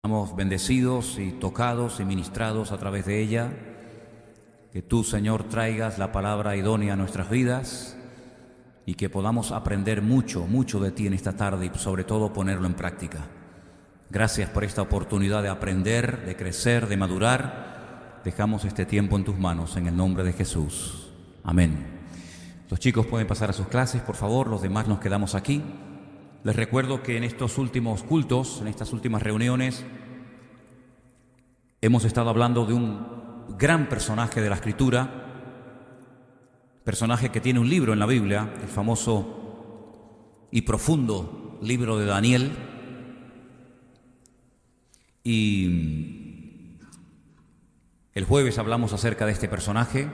Estamos bendecidos y tocados y ministrados a través de ella. Que tú, Señor, traigas la palabra idónea a nuestras vidas y que podamos aprender mucho de ti en esta tarde y sobre todo ponerlo en práctica. Gracias por esta oportunidad de aprender, de crecer, de madurar. Dejamos este tiempo en tus manos en el nombre de Jesús. Amén. Los chicos pueden pasar a sus clases, por favor. Los demás nos quedamos aquí. Les recuerdo que en estos últimos cultos, en estas últimas reuniones, hemos estado hablando de un gran personaje de la Escritura, personaje que tiene un libro en la Biblia, el famoso y profundo libro de Daniel. Y el jueves hablamos acerca de este personaje.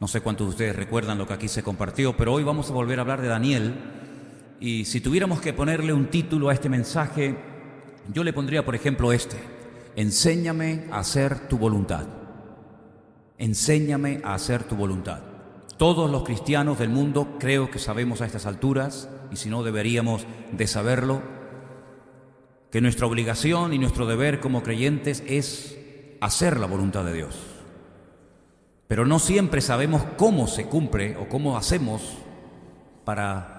No sé cuántos de ustedes recuerdan lo que aquí se compartió, pero hoy vamos a volver a hablar de Daniel. Y si tuviéramos que ponerle un título a este mensaje, yo le pondría, por ejemplo, Enséñame a hacer tu voluntad. Enséñame a hacer tu voluntad. Todos los cristianos del mundo creo que sabemos a estas alturas, y si no deberíamos de saberlo, que nuestra obligación y nuestro deber como creyentes es hacer la voluntad de Dios. Pero no siempre sabemos cómo se cumple o cómo hacemos para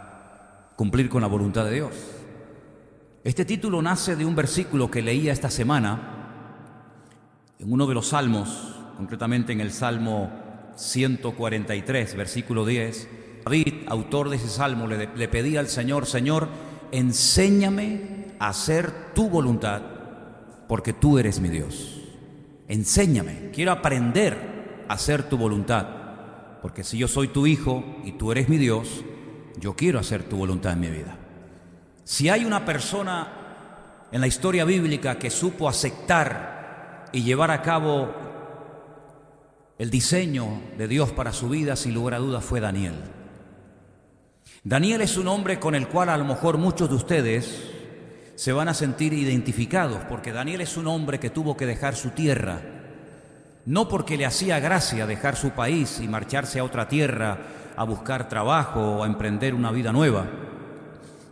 cumplir con la voluntad de Dios. Este título nace de un versículo que leía esta semana en uno de los salmos, concretamente en el Salmo 143, versículo 10. David, autor de ese salmo, le pedía al Señor: Señor, enséñame a hacer tu voluntad, porque tú eres mi Dios. Enséñame, quiero aprender a hacer tu voluntad, porque si yo soy tu hijo y tú eres mi Dios, yo quiero hacer tu voluntad en mi vida. Si hay una persona en la historia bíblica que supo aceptar y llevar a cabo el diseño de Dios para su vida, sin lugar a dudas fue Daniel. Daniel es un hombre con el cual a lo mejor muchos de ustedes se van a sentir identificados, porque Daniel es un hombre que tuvo que dejar su tierra, no porque le hacía gracia dejar su país y marcharse a otra tierra a buscar trabajo o a emprender una vida nueva,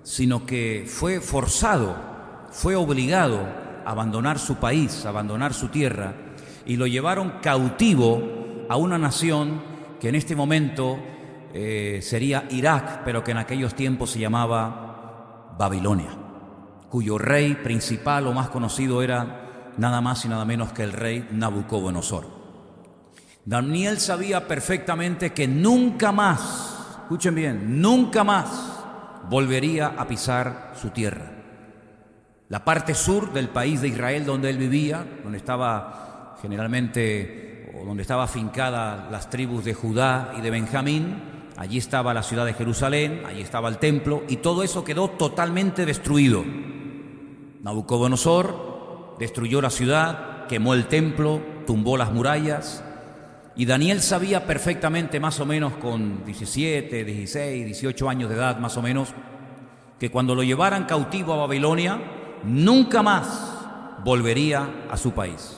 sino que fue forzado, fue obligado a abandonar su país, a abandonar su tierra, y lo llevaron cautivo a una nación que en este momento sería Irak, pero que en aquellos tiempos se llamaba Babilonia, cuyo rey principal o más conocido era nada más y nada menos que el rey Nabucodonosor. Daniel sabía perfectamente que nunca más, escuchen bien, nunca más volvería a pisar su tierra. La parte sur del país de Israel donde él vivía, donde estaba generalmente, o donde estaba afincada las tribus de Judá y de Benjamín, allí estaba la ciudad de Jerusalén, allí estaba el templo, y todo eso quedó totalmente destruido. Nabucodonosor destruyó la ciudad, quemó el templo, tumbó las murallas. Y Daniel sabía perfectamente, más o menos con 17, 16, 18 años de edad más o menos, que cuando lo llevaran cautivo a Babilonia, nunca más volvería a su país.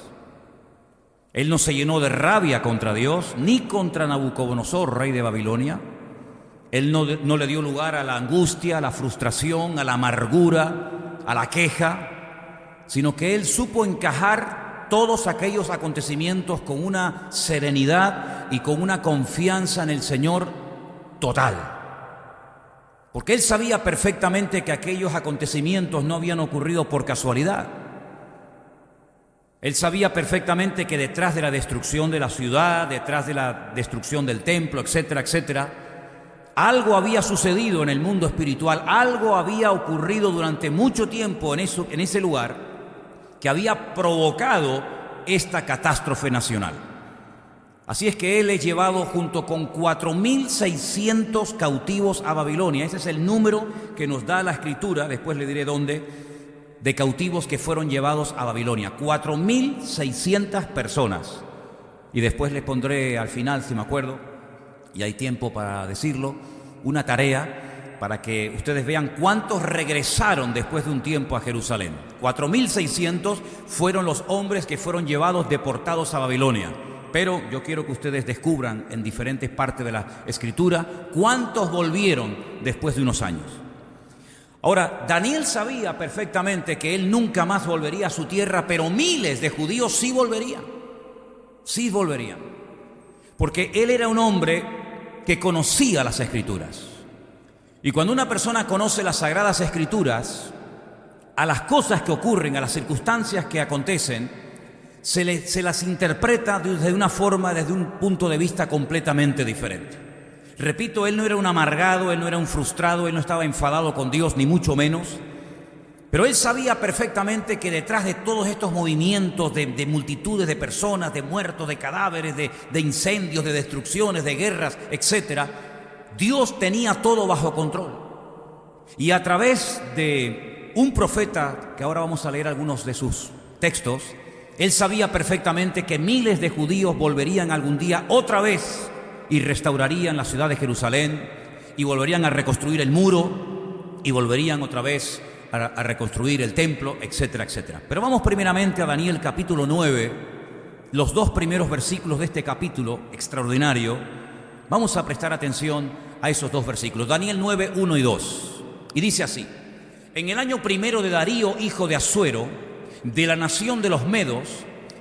Él no se llenó de rabia contra Dios, ni contra Nabucodonosor, rey de Babilonia. Él no le dio lugar a la angustia, a la frustración, a la amargura, a la queja, sino que él supo encajar todos aquellos acontecimientos con una serenidad y con una confianza en el Señor total. Porque él sabía perfectamente que aquellos acontecimientos no habían ocurrido por casualidad. Él sabía perfectamente que detrás de la destrucción de la ciudad, detrás de la destrucción del templo, etcétera, etcétera, algo había sucedido en el mundo espiritual, algo había ocurrido durante mucho tiempo en ese lugar, que había provocado esta catástrofe nacional. Así es que él es llevado junto con 4.600 cautivos a Babilonia. Ese es el número que nos da la Escritura, después le diré dónde, de cautivos que fueron llevados a Babilonia. 4.600 personas. Y después les pondré al final, si me acuerdo, y hay tiempo para decirlo, una tarea para que ustedes vean cuántos regresaron después de un tiempo a Jerusalén. 4.600 fueron los hombres que fueron llevados, deportados a Babilonia. Pero yo quiero que ustedes descubran en diferentes partes de la Escritura cuántos volvieron después de unos años. Ahora, Daniel sabía perfectamente que él nunca más volvería a su tierra, pero miles de judíos sí volverían. Sí volverían. Porque él era un hombre que conocía las Escrituras. Y cuando una persona conoce las Sagradas Escrituras, a las cosas que ocurren, a las circunstancias que acontecen, se las interpreta desde una forma, desde un punto de vista completamente diferente. Repito, él no era un amargado, él no era un frustrado, él no estaba enfadado con Dios, ni mucho menos. Pero él sabía perfectamente que detrás de todos estos movimientos de multitudes de personas, de muertos, de cadáveres, de incendios, de destrucciones, de guerras, etc., Dios tenía todo bajo control. Y a través de un profeta, que ahora vamos a leer algunos de sus textos, él sabía perfectamente que miles de judíos volverían algún día otra vez y restaurarían la ciudad de Jerusalén, y volverían a reconstruir el muro, y volverían otra vez a reconstruir el templo, etcétera, etcétera. Pero vamos primeramente a Daniel capítulo 9, los 2 primeros versículos de este capítulo extraordinario. Vamos a prestar atención a esos 2 versículos. Daniel 9, 1 y 2. Y dice así: en el año primero de Darío, hijo de Asuero, de la nación de los Medos,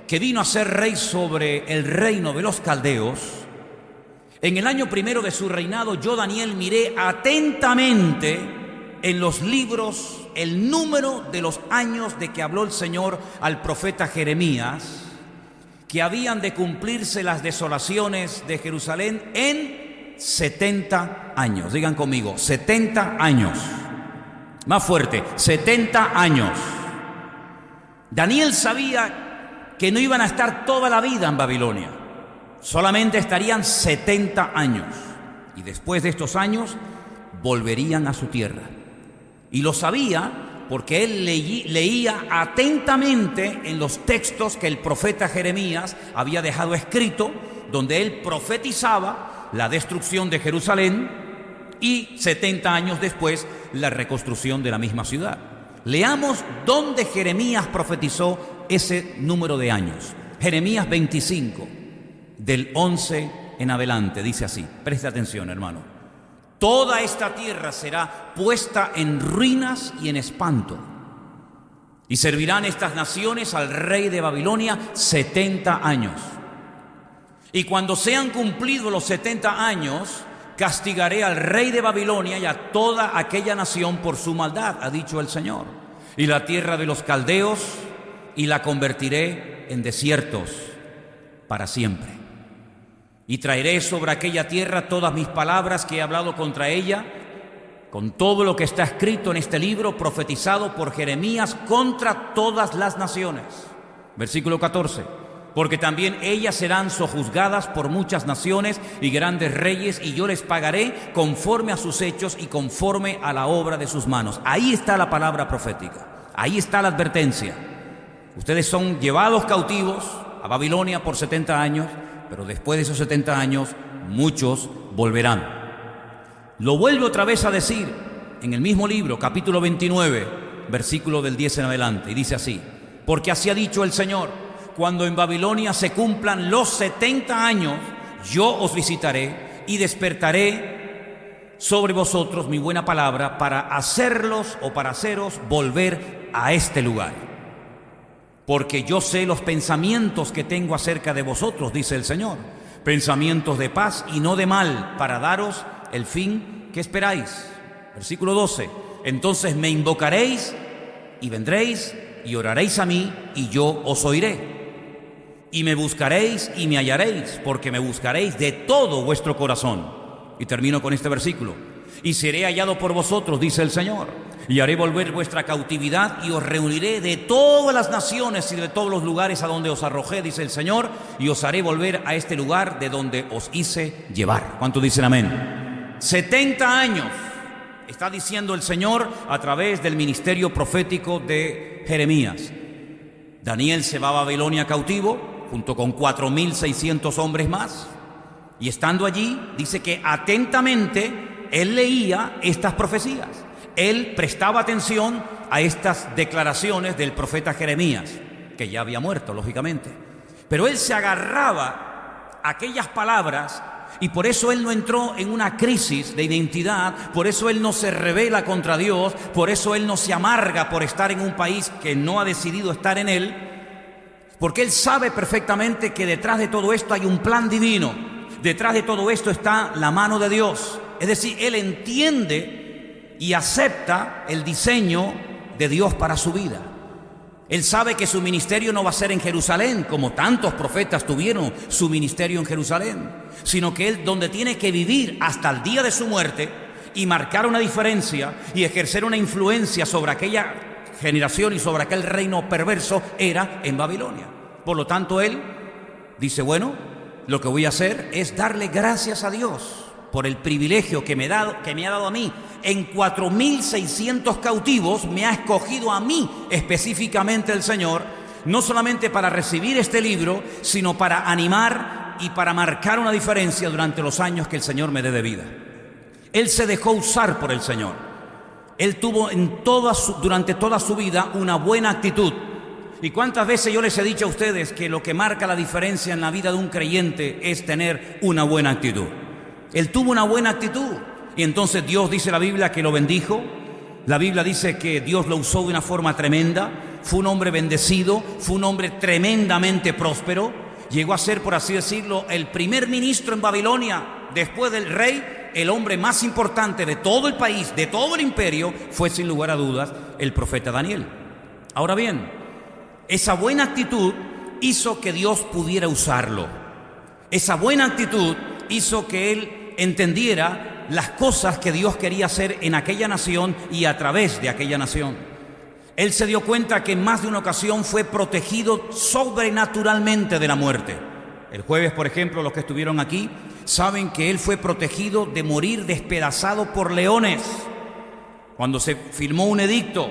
que vino a ser rey sobre el reino de los caldeos, en el año primero de su reinado, yo, Daniel, miré atentamente en los libros el número de los años de que habló el Señor al profeta Jeremías, que habían de cumplirse las desolaciones de Jerusalén en 70 años. Digan conmigo, 70 años. Más fuerte, 70 años. Daniel sabía que no iban a estar toda la vida en Babilonia. Solamente estarían 70 años. Y después de estos años, volverían a su tierra. Y lo sabía porque él leía atentamente en los textos que el profeta Jeremías había dejado escrito, donde él profetizaba la destrucción de Jerusalén y 70 años después la reconstrucción de la misma ciudad. Leamos dónde Jeremías profetizó ese número de años. Jeremías 25, del 11 en adelante, dice así. Preste atención, hermano. Toda esta tierra será puesta en ruinas y en espanto, y servirán estas naciones al rey de Babilonia 70 años. Y cuando sean cumplidos los 70 años, castigaré al rey de Babilonia y a toda aquella nación por su maldad, ha dicho el Señor, y la tierra de los caldeos, y la convertiré en desiertos para siempre. Y traeré sobre aquella tierra todas mis palabras que he hablado contra ella, con todo lo que está escrito en este libro profetizado por Jeremías contra todas las naciones. Versículo 14. Porque también ellas serán sojuzgadas por muchas naciones y grandes reyes, y yo les pagaré conforme a sus hechos y conforme a la obra de sus manos. Ahí está la palabra profética, ahí está la advertencia. Ustedes son llevados cautivos a Babilonia por 70 años, pero después de esos 70 años, muchos volverán. Lo vuelve otra vez a decir en el mismo libro, capítulo 29, versículo del 10 en adelante, y dice así: porque así ha dicho el Señor, cuando en Babilonia se cumplan los 70 años, yo os visitaré y despertaré sobre vosotros mi buena palabra para hacerlos o para haceros volver a este lugar. Porque yo sé los pensamientos que tengo acerca de vosotros, dice el Señor, pensamientos de paz y no de mal, para daros el fin que esperáis. Versículo 12. Entonces me invocaréis y vendréis y oraréis a mí, y yo os oiré. Y me buscaréis y me hallaréis, porque me buscaréis de todo vuestro corazón. Y termino con este versículo: y seré hallado por vosotros, dice el Señor, y haré volver vuestra cautividad, y os reuniré de todas las naciones y de todos los lugares a donde os arrojé, dice el Señor, y os haré volver a este lugar de donde os hice llevar. ¿Cuántos dicen amén? 70 años está diciendo el Señor a través del ministerio profético de Jeremías. Daniel se va a Babilonia cautivo junto con 4.600 hombres más, y estando allí dice que atentamente él leía estas profecías. Él prestaba atención a estas declaraciones del profeta Jeremías, que ya había muerto, lógicamente. Pero él se agarraba a aquellas palabras Y por eso él no entró en una crisis de identidad, por eso él no se rebela contra Dios, por eso él no se amarga por estar en un país que no ha decidido estar en él, porque él sabe perfectamente que detrás de todo esto hay un plan divino, detrás de todo esto está la mano de Dios. Es decir, él entiende y acepta el diseño de Dios para su vida. Él sabe que su ministerio no va a ser en Jerusalén, como tantos profetas tuvieron su ministerio en Jerusalén, sino que él donde tiene que vivir hasta el día de su muerte y marcar una diferencia y ejercer una influencia sobre aquella generación y sobre aquel reino perverso era en Babilonia. Por lo tanto, él dice, bueno, lo que voy a hacer es darle gracias a Dios por el privilegio que me ha dado a mí. En 4.600 cautivos me ha escogido a mí específicamente el Señor, no solamente para recibir este libro, sino para animar y para marcar una diferencia durante los años que el Señor me dé de vida. Él se dejó usar por el Señor. Él tuvo durante toda su vida una buena actitud. ¿Y cuántas veces yo les he dicho a ustedes que lo que marca la diferencia en la vida de un creyente es tener una buena actitud? Él tuvo una buena actitud. Y entonces Dios, dice la Biblia, que lo bendijo. La Biblia dice que Dios lo usó de una forma tremenda. Fue un hombre bendecido, fue un hombre tremendamente próspero. Llegó a ser, por así decirlo, el primer ministro en Babilonia. Después del rey, el hombre más importante de todo el país, de todo el imperio, fue sin lugar a dudas el profeta Daniel. Ahora bien, esa buena actitud hizo que Dios pudiera usarlo. Esa buena actitud hizo que él entendiera las cosas que Dios quería hacer en aquella nación y a través de aquella nación. Él se dio cuenta que en más de una ocasión fue protegido sobrenaturalmente de la muerte. El jueves, por ejemplo, los que estuvieron aquí saben que él fue protegido de morir despedazado por leones. Cuando se firmó un edicto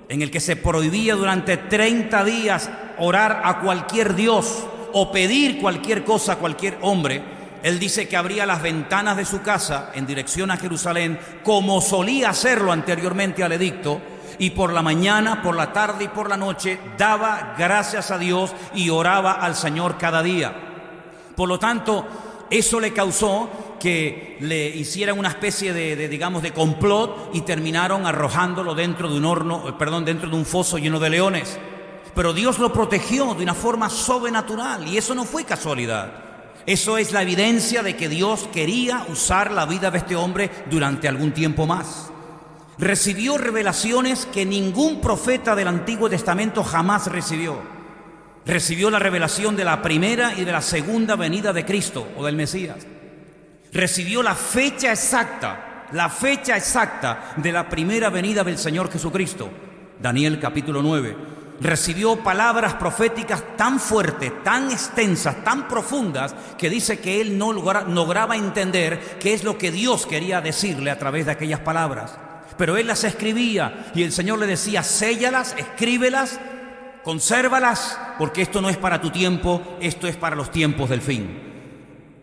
en el que se prohibía durante 30 días orar a cualquier dios o pedir cualquier cosa a cualquier hombre, él dice que abría las ventanas de su casa en dirección a Jerusalén, como solía hacerlo anteriormente al edicto, y por la mañana, por la tarde y por la noche daba gracias a Dios y oraba al Señor cada día. Por lo tanto, eso le causó que le hicieran una especie de complot y terminaron arrojándolo dentro de dentro de un foso lleno de leones. Pero Dios lo protegió de una forma sobrenatural y eso no fue casualidad. Eso es la evidencia de que Dios quería usar la vida de este hombre durante algún tiempo más. Recibió revelaciones que ningún profeta del Antiguo Testamento jamás recibió. Recibió la revelación de la primera y de la segunda venida de Cristo o del Mesías. Recibió la fecha exacta de la primera venida del Señor Jesucristo. Daniel capítulo 9. Recibió palabras proféticas tan fuertes, tan extensas, tan profundas, que dice que él no lograba entender qué es lo que Dios quería decirle a través de aquellas palabras. Pero él las escribía y el Señor le decía, séllalas, escríbelas, consérvalas, porque esto no es para tu tiempo, esto es para los tiempos del fin.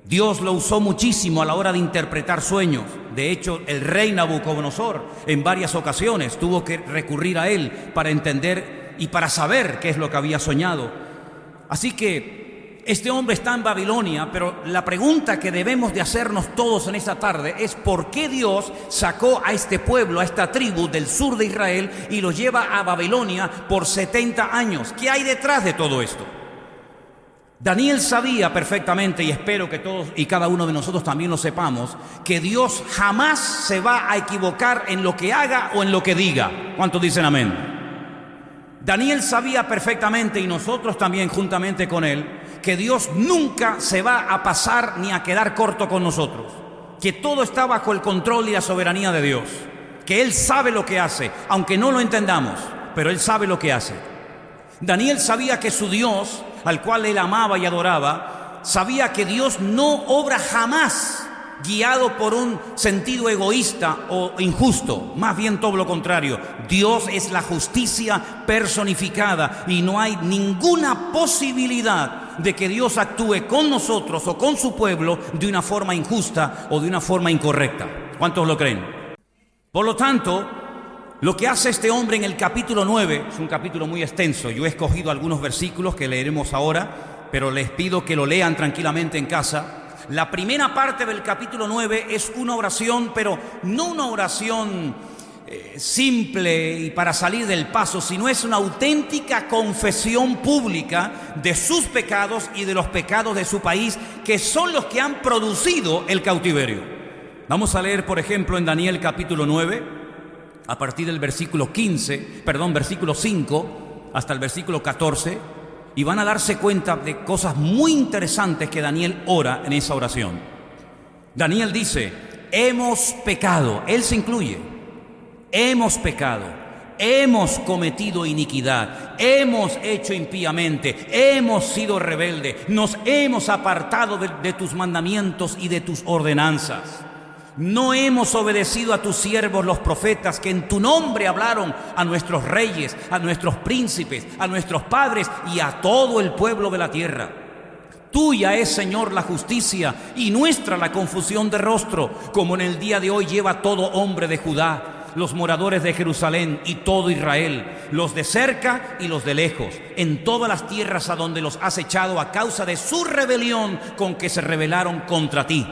Dios lo usó muchísimo a la hora de interpretar sueños. De hecho, el rey Nabucodonosor en varias ocasiones tuvo que recurrir a él para entender y para saber qué es lo que había soñado. Así que este hombre está en Babilonia, pero la pregunta que debemos de hacernos todos en esta tarde es ¿por qué Dios sacó a este pueblo, a esta tribu del sur de Israel y lo lleva a Babilonia por 70 años? ¿Qué hay detrás de todo esto? Daniel sabía perfectamente, y espero que todos y cada uno de nosotros también lo sepamos, que Dios jamás se va a equivocar en lo que haga o en lo que diga. ¿Cuántos dicen amén? Daniel sabía perfectamente, y nosotros también juntamente con él, que Dios nunca se va a pasar ni a quedar corto con nosotros, que todo está bajo el control y la soberanía de Dios, que Él sabe lo que hace, aunque no lo entendamos, pero Él sabe lo que hace. Daniel sabía que su Dios, al cual él amaba y adoraba, sabía que Dios no obra jamás guiado por un sentido egoísta o injusto, más bien todo lo contrario. Dios es la justicia personificada y no hay ninguna posibilidad de que Dios actúe con nosotros o con su pueblo de una forma injusta o de una forma incorrecta. ¿Cuántos lo creen? Por lo tanto, lo que hace este hombre en el capítulo 9, es un capítulo muy extenso, yo he escogido algunos versículos que leeremos ahora, pero les pido que lo lean tranquilamente en casa. La primera parte del capítulo 9 es una oración, pero no una oración simple y para salir del paso, sino es una auténtica confesión pública de sus pecados y de los pecados de su país, que son los que han producido el cautiverio. Vamos a leer, por ejemplo, en Daniel capítulo 9, a partir del versículo 5 hasta el versículo 14, y van a darse cuenta de cosas muy interesantes que Daniel ora en esa oración. Daniel dice: hemos pecado, él se incluye. Hemos pecado, hemos cometido iniquidad, hemos hecho impíamente, hemos sido rebeldes, nos hemos apartado de tus mandamientos y de tus ordenanzas. No hemos obedecido a tus siervos los profetas, que en tu nombre hablaron a nuestros reyes, a nuestros príncipes, a nuestros padres y a todo el pueblo de la tierra. Tuya es, Señor, la justicia, y nuestra la confusión de rostro, como en el día de hoy lleva todo hombre de Judá, los moradores de Jerusalén y todo Israel, los de cerca y los de lejos, en todas las tierras a donde los has echado a causa de su rebelión con que se rebelaron contra ti.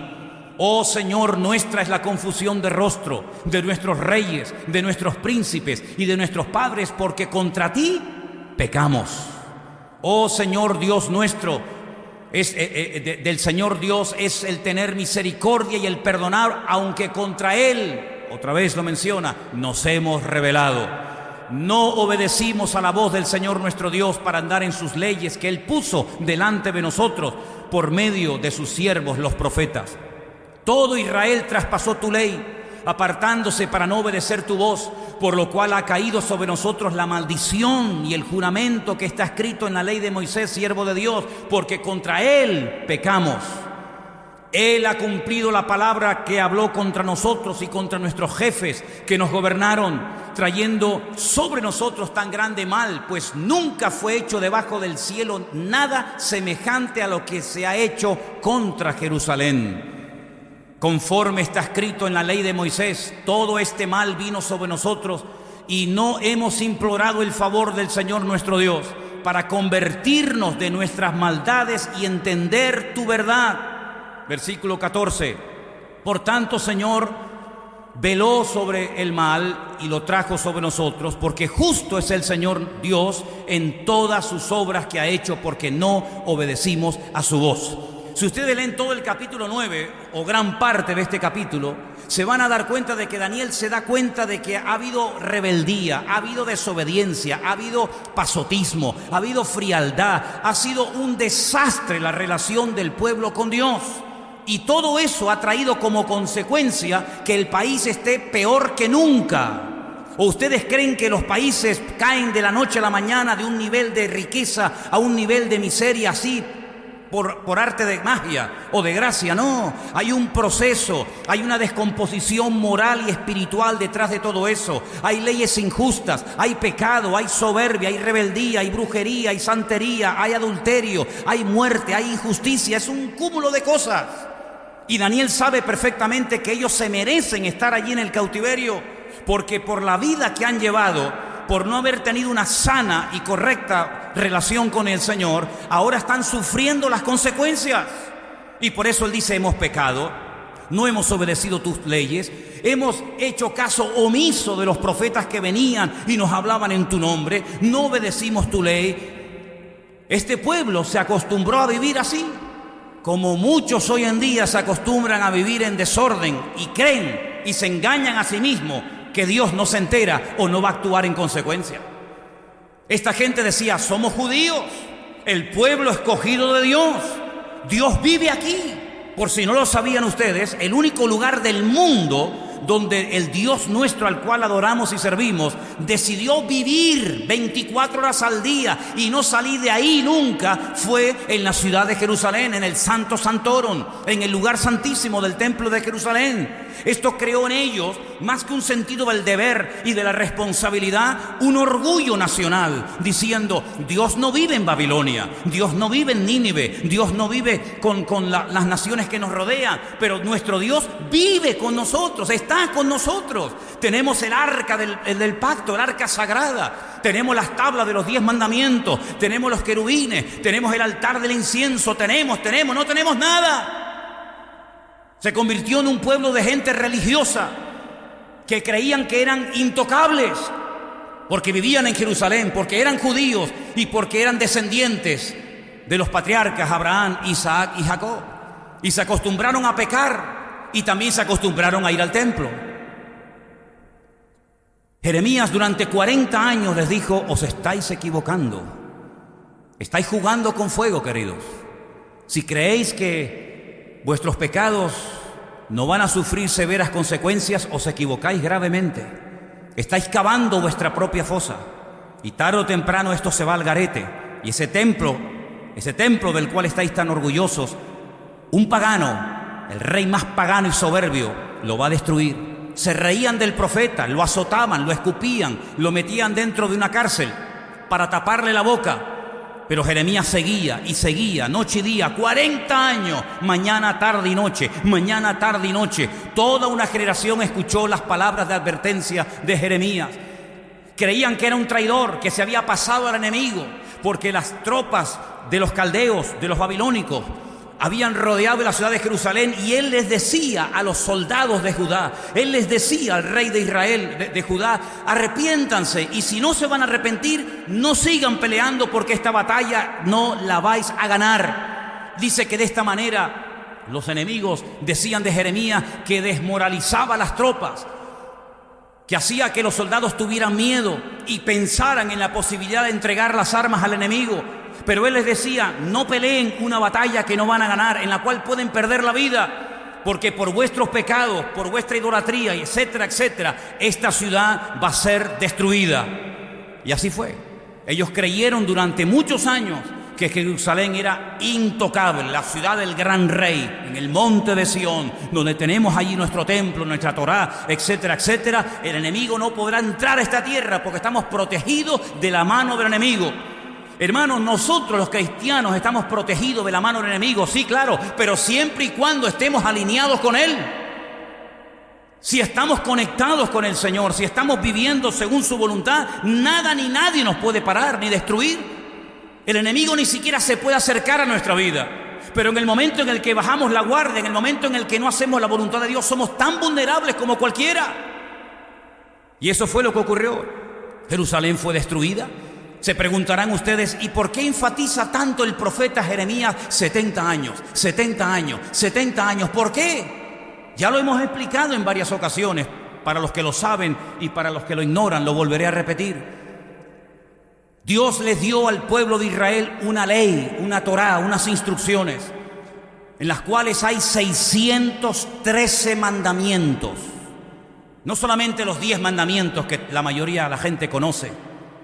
Oh Señor, nuestra es la confusión de rostro de nuestros reyes, de nuestros príncipes y de nuestros padres, porque contra ti pecamos. Oh Señor Dios nuestro, del Señor Dios es el tener misericordia y el perdonar, aunque contra Él, otra vez lo menciona, nos hemos rebelado. No obedecimos a la voz del Señor nuestro Dios para andar en sus leyes que Él puso delante de nosotros por medio de sus siervos los profetas. Todo Israel traspasó tu ley, apartándose para no obedecer tu voz, por lo cual ha caído sobre nosotros la maldición y el juramento que está escrito en la ley de Moisés, siervo de Dios, porque contra Él pecamos. Él ha cumplido la palabra que habló contra nosotros y contra nuestros jefes que nos gobernaron, trayendo sobre nosotros tan grande mal, pues nunca fue hecho debajo del cielo nada semejante a lo que se ha hecho contra Jerusalén. Conforme está escrito en la ley de Moisés, todo este mal vino sobre nosotros y no hemos implorado el favor del Señor nuestro Dios para convertirnos de nuestras maldades y entender tu verdad. Versículo 14. Por tanto, Señor, veló sobre el mal y lo trajo sobre nosotros, porque justo es el Señor Dios en todas sus obras que ha hecho, porque no obedecimos a su voz. Si ustedes leen todo el capítulo 9, o gran parte de este capítulo, se van a dar cuenta de que Daniel se da cuenta de que ha habido rebeldía, ha habido desobediencia, ha habido pasotismo, ha habido frialdad, ha sido un desastre la relación del pueblo con Dios. Y todo eso ha traído como consecuencia que el país esté peor que nunca. ¿O ustedes creen que los países caen de la noche a la mañana de un nivel de riqueza a un nivel de miseria así por arte de magia o de gracia? No, hay un proceso, hay una descomposición moral y espiritual detrás de todo eso. Hay leyes injustas, hay pecado, hay soberbia, hay rebeldía, hay brujería, hay santería, hay adulterio, hay muerte, hay injusticia. Es un cúmulo de cosas. Y Daniel sabe perfectamente que ellos se merecen estar allí en el cautiverio, porque por la vida que han llevado, por no haber tenido una sana y correcta relación con el Señor, ahora están sufriendo las consecuencias. Y por eso Él dice: hemos pecado, no hemos obedecido tus leyes, hemos hecho caso omiso de los profetas que venían y nos hablaban en tu nombre, no obedecimos tu ley. Este pueblo se acostumbró a vivir así, como muchos hoy en día se acostumbran a vivir en desorden y creen y se engañan a sí mismos que Dios no se entera o no va a actuar en consecuencia. Esta gente decía: somos judíos, el pueblo escogido de Dios, Dios vive aquí. Por si no lo sabían ustedes, el único lugar del mundo donde el Dios nuestro, al cual adoramos y servimos, decidió vivir 24 horas al día y no salir de ahí nunca, fue en la ciudad de Jerusalén, en el Santo Santorum, en el lugar santísimo del templo de Jerusalén. Esto creó en ellos, más que un sentido del deber y de la responsabilidad, un orgullo nacional, diciendo: Dios no vive en Babilonia, Dios no vive en Nínive, Dios no vive con las naciones que nos rodean, pero nuestro Dios vive con nosotros, está con nosotros. Tenemos el arca del pacto, el arca sagrada, tenemos las tablas de los 10 mandamientos, tenemos los querubines, tenemos el altar del incienso, no tenemos nada. Se convirtió en un pueblo de gente religiosa que creían que eran intocables porque vivían en Jerusalén, porque eran judíos y porque eran descendientes de los patriarcas Abraham, Isaac y Jacob. Y se acostumbraron a pecar y también se acostumbraron a ir al templo. Jeremías durante 40 años les dijo: os estáis equivocando, estáis jugando con fuego, queridos. Si creéis que vuestros pecados no van a sufrir severas consecuencias, os equivocáis gravemente. Estáis cavando vuestra propia fosa y tarde o temprano esto se va al garete. Y ese templo del cual estáis tan orgullosos, un pagano, el rey más pagano y soberbio, lo va a destruir. Se reían del profeta, lo azotaban, lo escupían, lo metían dentro de una cárcel para taparle la boca. Pero Jeremías seguía y seguía, noche y día, 40 años, mañana, tarde y noche, mañana, tarde y noche. Toda una generación escuchó las palabras de advertencia de Jeremías. Creían que era un traidor, que se había pasado al enemigo, porque las tropas de los caldeos, de los babilónicos, habían rodeado la ciudad de Jerusalén, y él les decía a los soldados de Judá, él les decía al rey de Israel, de Judá: arrepiéntanse, y si no se van a arrepentir, no sigan peleando, porque esta batalla no la vais a ganar. Dice que de esta manera los enemigos decían de Jeremías que desmoralizaba a las tropas, que hacía que los soldados tuvieran miedo y pensaran en la posibilidad de entregar las armas al enemigo. Pero él les decía: no peleen una batalla que no van a ganar, en la cual pueden perder la vida, porque por vuestros pecados, por vuestra idolatría, etcétera, etcétera, esta ciudad va a ser destruida. Y así fue. Ellos creyeron durante muchos años que Jerusalén era intocable, la ciudad del gran rey, en el monte de Sión, donde tenemos allí nuestro templo, nuestra Torá, etcétera, etcétera. El enemigo no podrá entrar a esta tierra porque estamos protegidos de la mano del enemigo. Hermanos, nosotros los cristianos estamos protegidos de la mano del enemigo, sí, claro, pero siempre y cuando estemos alineados con Él. Si estamos conectados con el Señor, si estamos viviendo según su voluntad, nada ni nadie nos puede parar ni destruir. El enemigo ni siquiera se puede acercar a nuestra vida. Pero en el momento en el que bajamos la guardia, en el momento en el que no hacemos la voluntad de Dios, somos tan vulnerables como cualquiera. Y eso fue lo que ocurrió. Jerusalén fue destruida. Se preguntarán ustedes: ¿y por qué enfatiza tanto el profeta Jeremías 70 años, 70 años, 70 años? ¿Por qué? Ya lo hemos explicado en varias ocasiones. Para los que lo saben y para los que lo ignoran, lo volveré a repetir. Dios les dio al pueblo de Israel una ley, una Torá, unas instrucciones, en las cuales hay 613 mandamientos. No solamente los 10 mandamientos que la mayoría de la gente conoce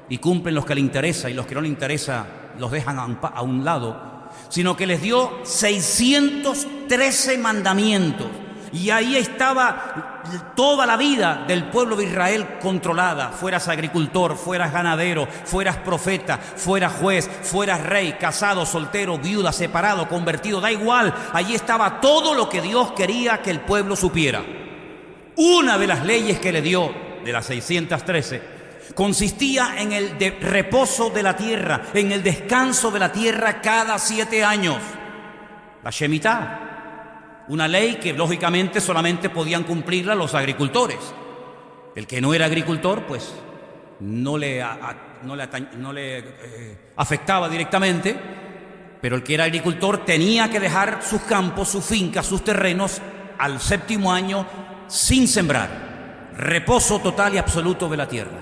y cumplen los que le interesa, y los que no le interesa los dejan a un lado, sino que les dio 613 mandamientos. Y ahí estaba toda la vida del pueblo de Israel controlada. Fueras agricultor, fueras ganadero, fueras profeta, fueras juez, fueras rey, casado, soltero, viuda, separado, convertido, da igual. Allí estaba todo lo que Dios quería que el pueblo supiera. Una de las leyes que le dio, de las 613, consistía en el reposo de la tierra, en el descanso de la tierra cada 7 años. La Shemitah. Una ley que lógicamente solamente podían cumplirla los agricultores. El que no era agricultor, pues no le afectaba directamente, pero el que era agricultor tenía que dejar sus campos, sus fincas, sus terrenos al 7º año sin sembrar. Reposo total y absoluto de la tierra.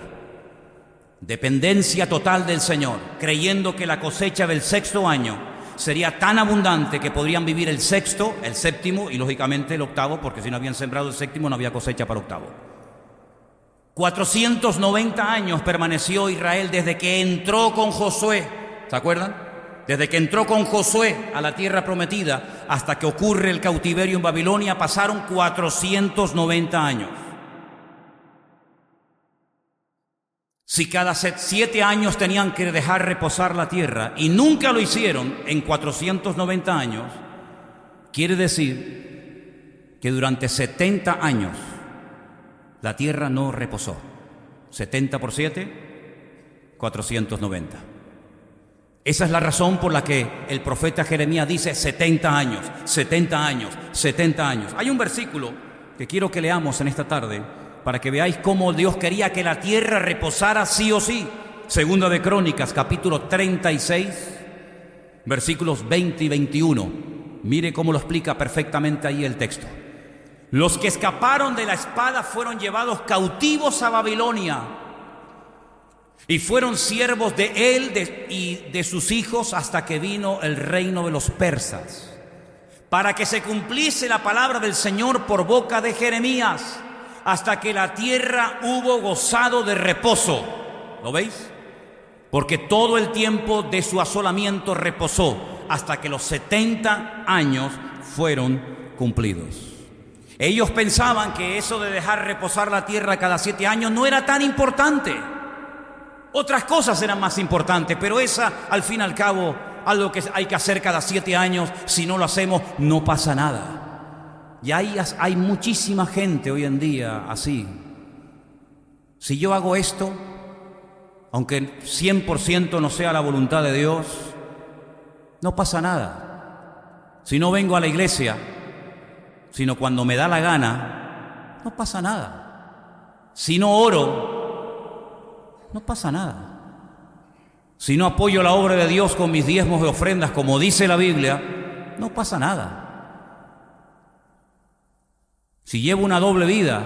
Dependencia total del Señor, creyendo que la cosecha del 6º año sería tan abundante que podrían vivir el 6º, el 7º y lógicamente el 8º, porque si no habían sembrado el 7º no había cosecha para el 8º. 490 años permaneció Israel desde que entró con Josué, ¿se acuerdan? Desde que entró con Josué a la tierra prometida hasta que ocurre el cautiverio en Babilonia, pasaron 490 años. Si cada 7 años tenían que dejar reposar la tierra y nunca lo hicieron en 490 años, quiere decir que durante 70 años la tierra no reposó. 70 por 7, 490. Esa es la razón por la que el profeta Jeremías dice 70 años, 70 años, 70 años. Hay un versículo que quiero que leamos en esta tarde para que veáis cómo Dios quería que la tierra reposara sí o sí. Segunda de Crónicas, capítulo 36, versículos 20 y 21. Mire cómo lo explica perfectamente ahí el texto. Los que escaparon de la espada fueron llevados cautivos a Babilonia y fueron siervos de él y de sus hijos hasta que vino el reino de los persas, para que se cumpliese la palabra del Señor por boca de Jeremías, hasta que la tierra hubo gozado de reposo. ¿Lo veis? Porque todo el tiempo de su asolamiento reposó, hasta que los 70 años fueron cumplidos. Ellos pensaban que eso de dejar reposar la tierra cada 7 años no era tan importante. Otras cosas eran más importantes, pero esa, al fin y al cabo, algo que hay que hacer cada 7 años, si no lo hacemos, no pasa nada. Y hay muchísima gente hoy en día así. Si yo hago esto, aunque 100% no sea la voluntad de Dios, no pasa nada. Si no vengo a la iglesia, sino cuando me da la gana, no pasa nada. Si no oro, no pasa nada. Si no apoyo la obra de Dios con mis diezmos y ofrendas, como dice la Biblia, no pasa nada. Si llevo una doble vida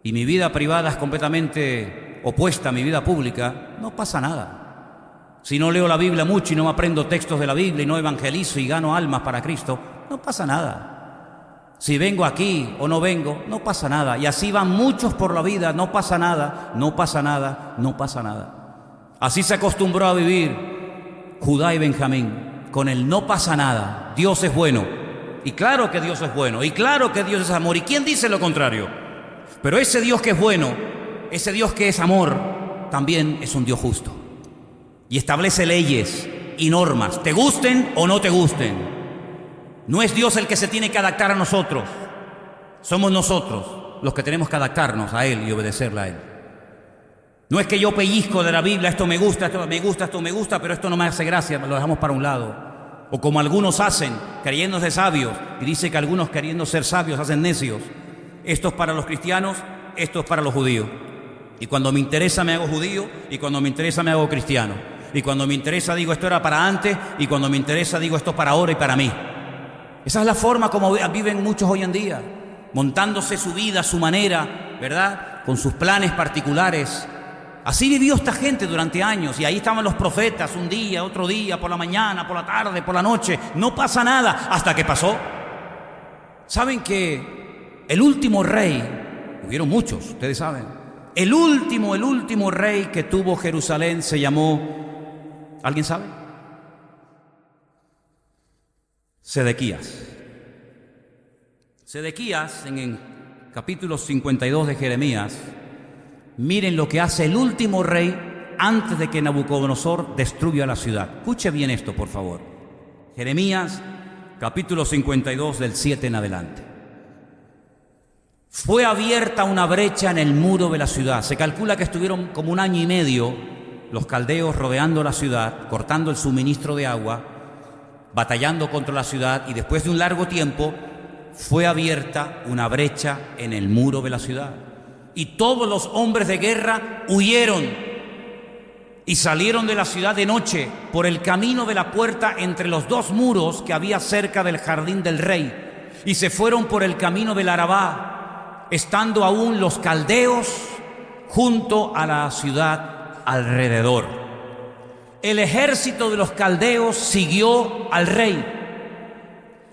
y mi vida privada es completamente opuesta a mi vida pública, no pasa nada. Si no leo la Biblia mucho y no aprendo textos de la Biblia y no evangelizo y gano almas para Cristo, no pasa nada. Si vengo aquí o no vengo, no pasa nada. Y así van muchos por la vida, no pasa nada, no pasa nada, no pasa nada. Así se acostumbró a vivir Judá y Benjamín, con el no pasa nada. Dios es bueno. Y claro que Dios es bueno. Y claro que Dios es amor. ¿Y quién dice lo contrario? Pero ese Dios que es bueno, ese Dios que es amor, también es un Dios justo. Y establece leyes y normas, te gusten o no te gusten. No es Dios el que se tiene que adaptar a nosotros. Somos nosotros los que tenemos que adaptarnos a Él y obedecerle a Él. No es que yo pellizco de la Biblia, esto me gusta, esto me gusta, esto me gusta, pero esto no me hace gracia, lo dejamos para un lado. O como algunos hacen, creyéndose sabios, y dice que algunos queriendo ser sabios hacen necios. Esto es para los cristianos, esto es para los judíos. Y cuando me interesa me hago judío, y cuando me interesa me hago cristiano. Y cuando me interesa digo esto era para antes, y cuando me interesa digo esto es para ahora y para mí. Esa es la forma como viven muchos hoy en día, montándose su vida, su manera, ¿verdad? Con sus planes particulares. Así vivió esta gente durante años, y ahí estaban los profetas, un día, otro día, por la mañana, por la tarde, por la noche. No pasa nada, hasta que pasó. ¿Saben que el último rey, hubieron muchos, ustedes saben, el último rey que tuvo Jerusalén se llamó, ¿alguien sabe? Sedequías. Sedequías, en el capítulo 52 de Jeremías, miren lo que hace el último rey antes de que Nabucodonosor destruya la ciudad. Escuche bien esto, por favor. Jeremías, capítulo 52, del 7 en adelante. Fue abierta una brecha en el muro de la ciudad. Se calcula que estuvieron como 1 año y medio los caldeos rodeando la ciudad, cortando el suministro de agua, batallando contra la ciudad, y después de un largo tiempo fue abierta una brecha en el muro de la ciudad. Y todos los hombres de guerra huyeron y salieron de la ciudad de noche por el camino de la puerta entre los 2 muros que había cerca del jardín del rey, y se fueron por el camino del Arabá, estando aún los caldeos junto a la ciudad alrededor. El ejército de los caldeos siguió al rey.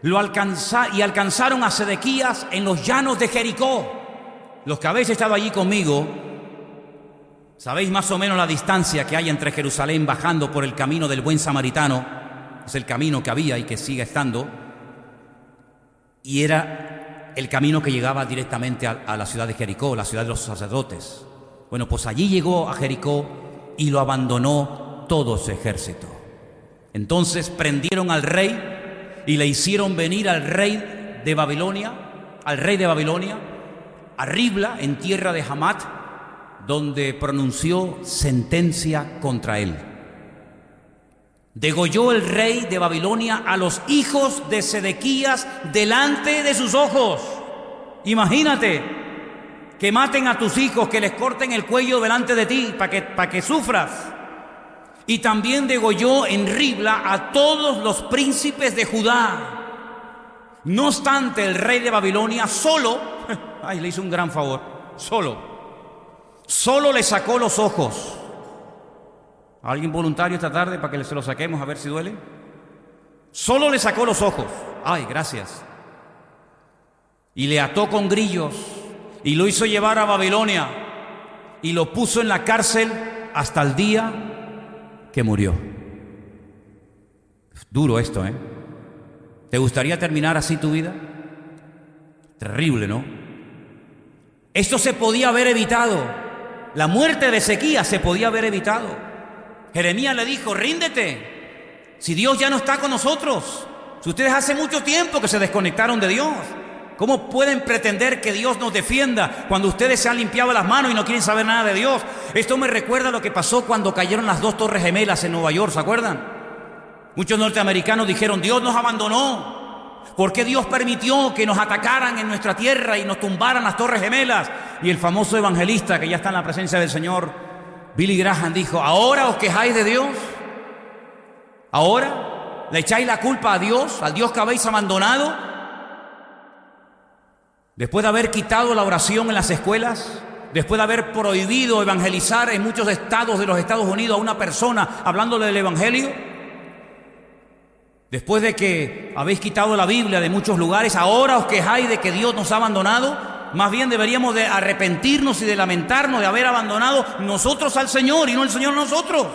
Alcanzaron a Sedequías en los llanos de Jericó. Los que habéis estado allí conmigo, sabéis más o menos la distancia que hay entre Jerusalén bajando por el camino del buen samaritano. Es el camino que había y que sigue estando. Y era el camino que llegaba directamente a la ciudad de Jericó, la ciudad de los sacerdotes. Bueno, pues allí llegó a Jericó y lo abandonó todo su ejército. Entonces prendieron al rey y le hicieron venir al rey de Babilonia, a Ribla, en tierra de Hamat, donde pronunció sentencia contra él. Degolló el rey de Babilonia a los hijos de Sedequías delante de sus ojos. Imagínate que maten a tus hijos, que les corten el cuello delante de ti para que sufras. Y también degolló en Ribla a todos los príncipes de Judá. No obstante, el rey de Babilonia le hizo un gran favor, solo le sacó los ojos. ¿Alguien voluntario esta tarde para que se los saquemos a ver si duele? Solo le sacó los ojos. Ay, gracias. Y le ató con grillos y lo hizo llevar a Babilonia y lo puso en la cárcel hasta el día que murió. Duro esto, ¿eh? ¿Te gustaría terminar así tu vida? Terrible, ¿no? Esto se podía haber evitado. La muerte de Ezequías se podía haber evitado. Jeremías le dijo: ríndete, si Dios ya no está con nosotros. Si ustedes hace mucho tiempo que se desconectaron de Dios, ¿cómo pueden pretender que Dios nos defienda cuando ustedes se han limpiado las manos y no quieren saber nada de Dios? Esto me recuerda a lo que pasó cuando cayeron las 2 torres gemelas en Nueva York, ¿se acuerdan? Muchos norteamericanos dijeron: Dios nos abandonó. ¿Por qué Dios permitió que nos atacaran en nuestra tierra y nos tumbaran las torres gemelas? Y el famoso evangelista, que ya está en la presencia del Señor, Billy Graham, dijo: ¿ahora os quejáis de Dios? ¿Ahora le echáis la culpa a Dios, al Dios que habéis abandonado? Después de haber quitado la oración en las escuelas, después de haber prohibido evangelizar en muchos estados de los Estados Unidos a una persona hablándole del evangelio, después de que habéis quitado la Biblia de muchos lugares, ¿ahora os quejáis de que Dios nos ha abandonado? Más bien deberíamos de arrepentirnos y de lamentarnos de haber abandonado nosotros al Señor y no el Señor a nosotros.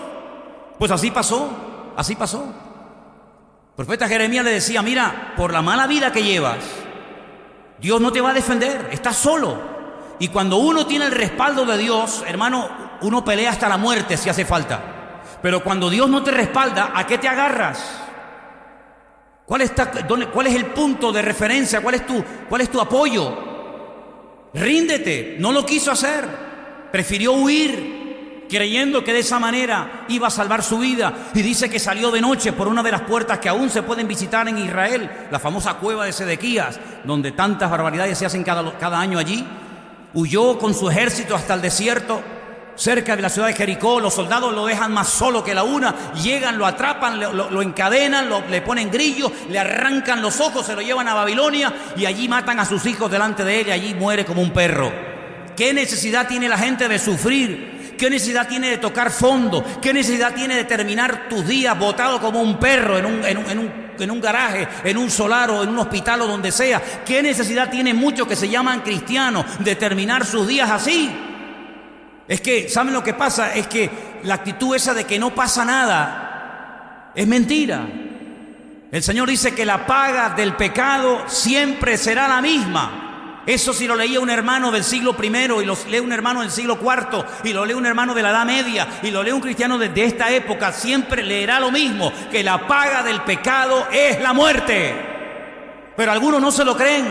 Pues así pasó, así pasó. El profeta Jeremías le decía: mira, por la mala vida que llevas, Dios no te va a defender, estás solo. Y cuando uno tiene el respaldo de Dios, hermano, uno pelea hasta la muerte si hace falta. Pero cuando Dios no te respalda, ¿a qué te agarras? ¿Cuál es el punto de referencia? ¿Cuál es tu apoyo? Ríndete. No lo quiso hacer. Prefirió huir, creyendo que de esa manera iba a salvar su vida. Y dice que salió de noche por una de las puertas que aún se pueden visitar en Israel, la famosa cueva de Sedequías, donde tantas barbaridades se hacen cada año allí. Huyó con su ejército hasta el desierto, cerca de la ciudad de Jericó. Los soldados lo dejan más solo que la una. Llegan, lo atrapan, lo encadenan, le ponen grillos, le arrancan los ojos, se lo llevan a Babilonia y allí matan a sus hijos delante de él y allí muere como un perro. ¿Qué necesidad tiene la gente de sufrir? ¿Qué necesidad tiene de tocar fondo? ¿Qué necesidad tiene de terminar tus días botado como un perro en un garaje, en un solar o en un hospital o donde sea? ¿Qué necesidad tiene muchos que se llaman cristianos de terminar sus días así? Es que, ¿saben lo que pasa? Es que la actitud esa de que no pasa nada es mentira. El Señor dice que la paga del pecado siempre será la misma. Eso si lo leía un hermano del siglo I y lo lee un hermano del siglo IV y lo lee un hermano de la Edad Media y lo lee un cristiano de esta época, siempre leerá lo mismo, que la paga del pecado es la muerte. Pero algunos no se lo creen.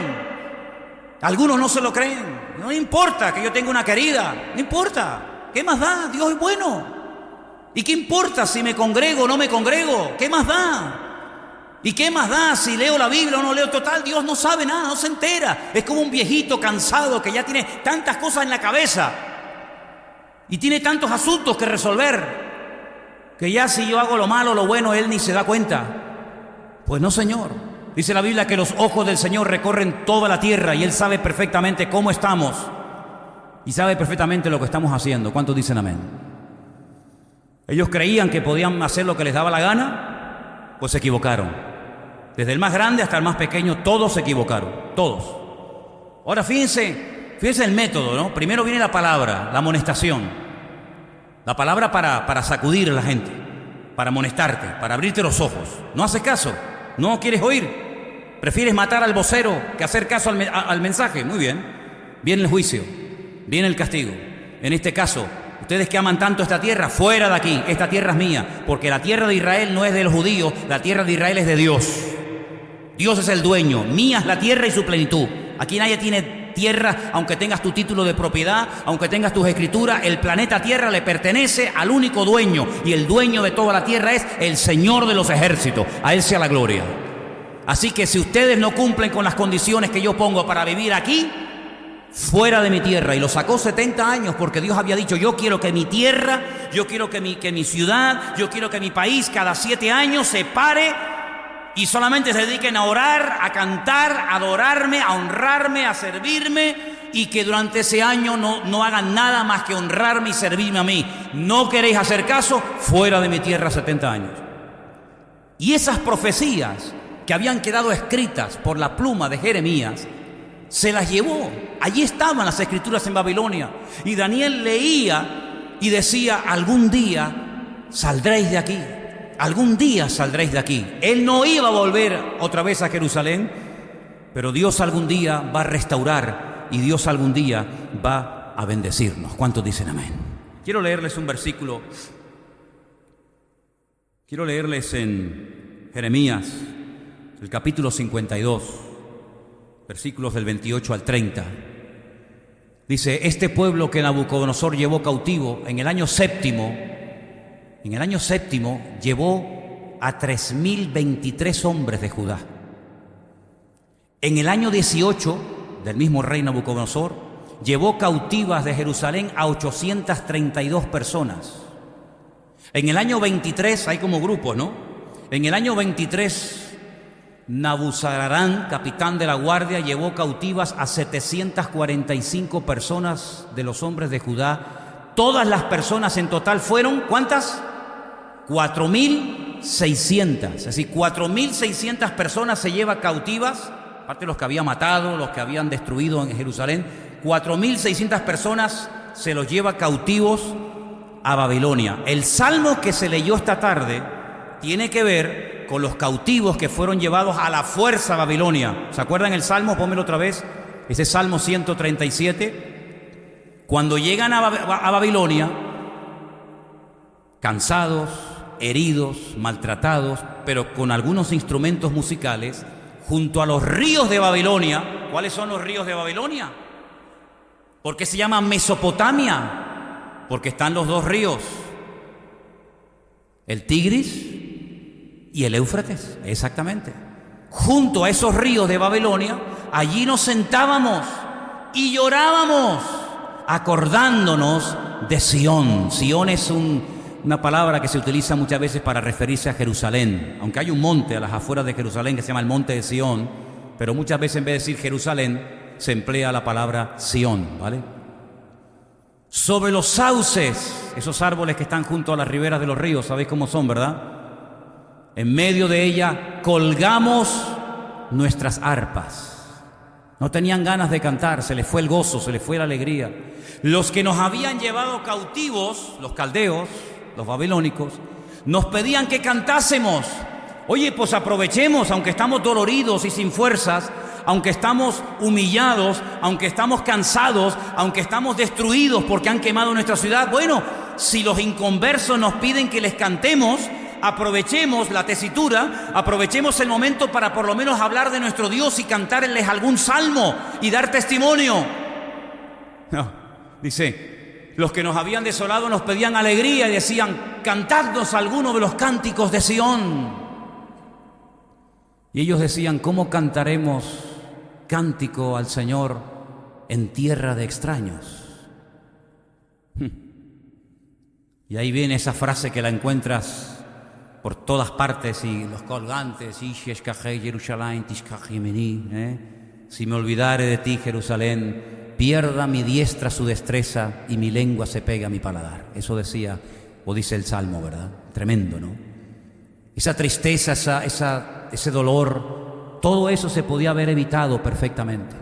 Algunos no se lo creen. No importa que yo tenga una querida, no importa. ¿Qué más da? Dios es bueno. ¿Y qué importa si me congrego o no me congrego? ¿Qué más da? ¿Y qué más da si leo la Biblia o no leo? Total, Dios no sabe nada, no se entera. Es como un viejito cansado que ya tiene tantas cosas en la cabeza y tiene tantos asuntos que resolver, que ya si yo hago lo malo o lo bueno, Él ni se da cuenta. Pues no, Señor. Dice la Biblia que los ojos del Señor recorren toda la tierra y Él sabe perfectamente cómo estamos y sabe perfectamente lo que estamos haciendo. ¿Cuántos dicen amén? Ellos creían que podían hacer lo que les daba la gana, pues se equivocaron. Desde el más grande hasta el más pequeño, todos se equivocaron, todos. Ahora fíjense el método, ¿no? Primero viene la palabra, la amonestación. La palabra para sacudir a la gente, para amonestarte, para abrirte los ojos. No haces caso, no quieres oír. Prefieres matar al vocero que hacer caso al mensaje. Muy bien. Viene el juicio, viene el castigo. En este caso, ustedes que aman tanto esta tierra, fuera de aquí, esta tierra es mía, porque la tierra de Israel no es de los judíos, la tierra de Israel es de Dios. Dios es el dueño, mía es la tierra y su plenitud. Aquí nadie tiene Tierra, aunque tengas tu título de propiedad, aunque tengas tus escrituras, el planeta Tierra le pertenece al único dueño, y el dueño de toda la Tierra es el Señor de los ejércitos. A Él sea la gloria. Así que si ustedes no cumplen con las condiciones que yo pongo para vivir aquí, fuera de mi tierra. Y lo sacó 70 años porque Dios había dicho: yo quiero que mi tierra, yo quiero que mi ciudad, yo quiero que mi país cada 7 años se pare y solamente se dediquen a orar, a cantar, a adorarme, a honrarme, a servirme, y que durante ese año no hagan nada más que honrarme y servirme a mí. ¿No queréis hacer caso? Fuera de mi tierra 70 años. Y esas profecías que habían quedado escritas por la pluma de Jeremías, se las llevó. Allí estaban las escrituras en Babilonia. Y Daniel leía y decía: algún día saldréis de aquí. Algún día saldréis de aquí. Él no iba a volver otra vez a Jerusalén, pero Dios algún día va a restaurar y Dios algún día va a bendecirnos. ¿Cuántos dicen amén? Quiero leerles un versículo. Quiero leerles en Jeremías, el capítulo 52, versículos del 28 al 30. Dice: este pueblo que Nabucodonosor llevó cautivo en el año séptimo, llevó a 3.023 hombres de Judá. En el año 18 del mismo rey Nabucodonosor, llevó cautivas de Jerusalén a 832 personas. En el año 23, hay como grupos, ¿no? En el año 23, Nabuzaradán, capitán de la guardia, llevó cautivas a 745 personas de los hombres de Judá. Todas las personas en total fueron, ¿cuántas? 4.600. Es decir, 4.600 personas se lleva cautivas, aparte de los que había matado, los que habían destruido en Jerusalén. 4.600 personas se los lleva cautivos a Babilonia. El salmo que se leyó esta tarde tiene que ver con los cautivos que fueron llevados a la fuerza a Babilonia. ¿Se acuerdan el salmo? Pónmelo otra vez. Ese Salmo 137. Cuando llegan a Babilonia, cansados, heridos, maltratados, pero con algunos instrumentos musicales, junto a los ríos de Babilonia. ¿Cuáles son los ríos de Babilonia? ¿Por qué se llama Mesopotamia? Porque están los dos ríos, el Tigris y el Éufrates, exactamente. Junto a esos ríos de Babilonia, allí nos sentábamos y llorábamos, acordándonos de Sión. Sión es una palabra que se utiliza muchas veces para referirse a Jerusalén, aunque hay un monte a las afueras de Jerusalén que se llama el monte de Sión, pero muchas veces en vez de decir Jerusalén, se emplea la palabra Sión, ¿vale? Sobre los sauces, esos árboles que están junto a las riberas de los ríos, ¿sabéis cómo son, verdad? En medio de ella colgamos nuestras arpas. No tenían ganas de cantar, se les fue el gozo, se les fue la alegría. Los que nos habían llevado cautivos, los caldeos, los babilónicos, nos pedían que cantásemos. Oye, pues aprovechemos, aunque estamos doloridos y sin fuerzas, aunque estamos humillados, aunque estamos cansados, aunque estamos destruidos porque han quemado nuestra ciudad. Bueno, si los inconversos nos piden que les cantemos, aprovechemos la tesitura, aprovechemos el momento para por lo menos hablar de nuestro Dios y cantarles algún salmo y dar testimonio. No, dice, los que nos habían desolado nos pedían alegría y decían: cantadnos alguno de los cánticos de Sión. Y ellos decían: ¿cómo cantaremos cántico al Señor en tierra de extraños? Y ahí viene esa frase que la encuentras por todas partes, y los colgantes: si me olvidare de ti, Jerusalén, pierda mi diestra su destreza y mi lengua se pegue a mi paladar. Eso decía, o dice el Salmo, ¿verdad? Tremendo, ¿no? Esa tristeza, ese dolor, todo eso se podía haber evitado perfectamente,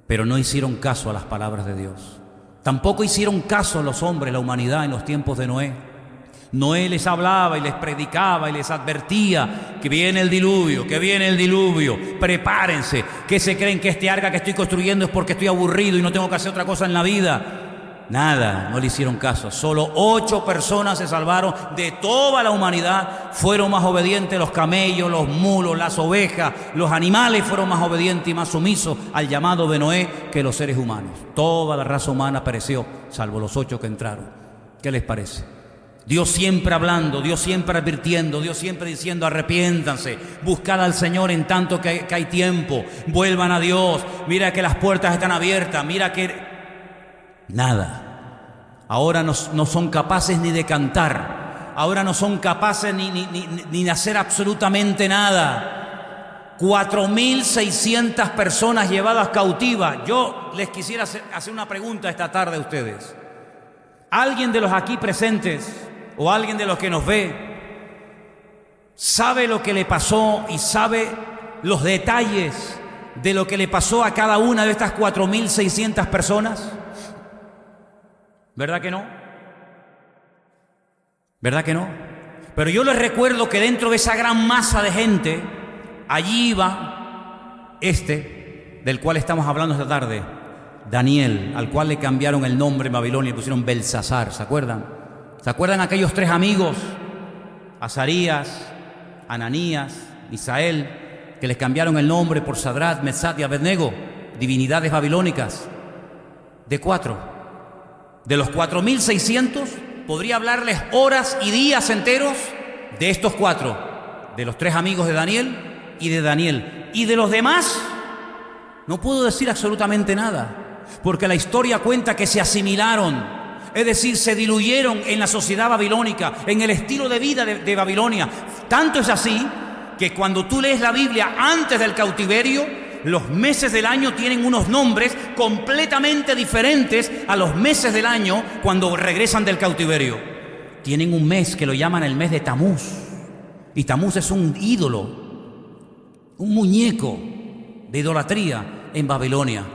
pero no hicieron caso a las palabras de Dios. Tampoco hicieron caso a los hombres, la humanidad, en los tiempos de Noé. Noé les hablaba y les predicaba y les advertía que viene el diluvio, prepárense. ¿Qué se creen que este arca que estoy construyendo es porque estoy aburrido y no tengo que hacer otra cosa en la vida? Nada, no le hicieron caso. Solo 8 personas se salvaron de toda la humanidad. Fueron más obedientes los camellos, los mulos, las ovejas, los animales fueron más obedientes y más sumisos al llamado de Noé que los seres humanos. Toda la raza humana pereció, salvo los 8 que entraron. ¿Qué les parece? Dios siempre hablando, Dios siempre advirtiendo, Dios siempre diciendo: arrepiéntanse, buscad al Señor en tanto que hay tiempo, vuelvan a Dios, mira que las puertas están abiertas, mira que... Nada. Ahora no son capaces ni de cantar, ahora no son capaces ni de hacer absolutamente nada. 4.600 personas llevadas cautivas. Yo les quisiera hacer una pregunta esta tarde a ustedes. ¿Alguien de los aquí presentes o alguien de los que nos ve sabe lo que le pasó y sabe los detalles de lo que le pasó a cada una de estas 4.600 personas? ¿Verdad que no? ¿Verdad que no? Pero yo les recuerdo que dentro de esa gran masa de gente, allí iba del cual estamos hablando esta tarde, Daniel, al cual le cambiaron el nombre en Babilonia y pusieron Belsasar. ¿Se acuerdan? ¿Se acuerdan aquellos 3 amigos? Azarías, Ananías, Misael, que les cambiaron el nombre por Sadrach, Mesach y Abednego, divinidades babilónicas. De 4. De los 4.600, podría hablarles horas y días enteros de estos 4, de los 3 amigos de Daniel y de Daniel. Y de los demás, no puedo decir absolutamente nada, porque la historia cuenta que se asimilaron, es decir, se diluyeron en la sociedad babilónica, en el estilo de vida de Babilonia. Tanto es así que cuando tú lees la Biblia antes del cautiverio, los meses del año tienen unos nombres completamente diferentes a los meses del año cuando regresan del cautiverio. Tienen un mes que lo llaman el mes de Tamuz. Y Tamuz es un ídolo, un muñeco de idolatría en Babilonia.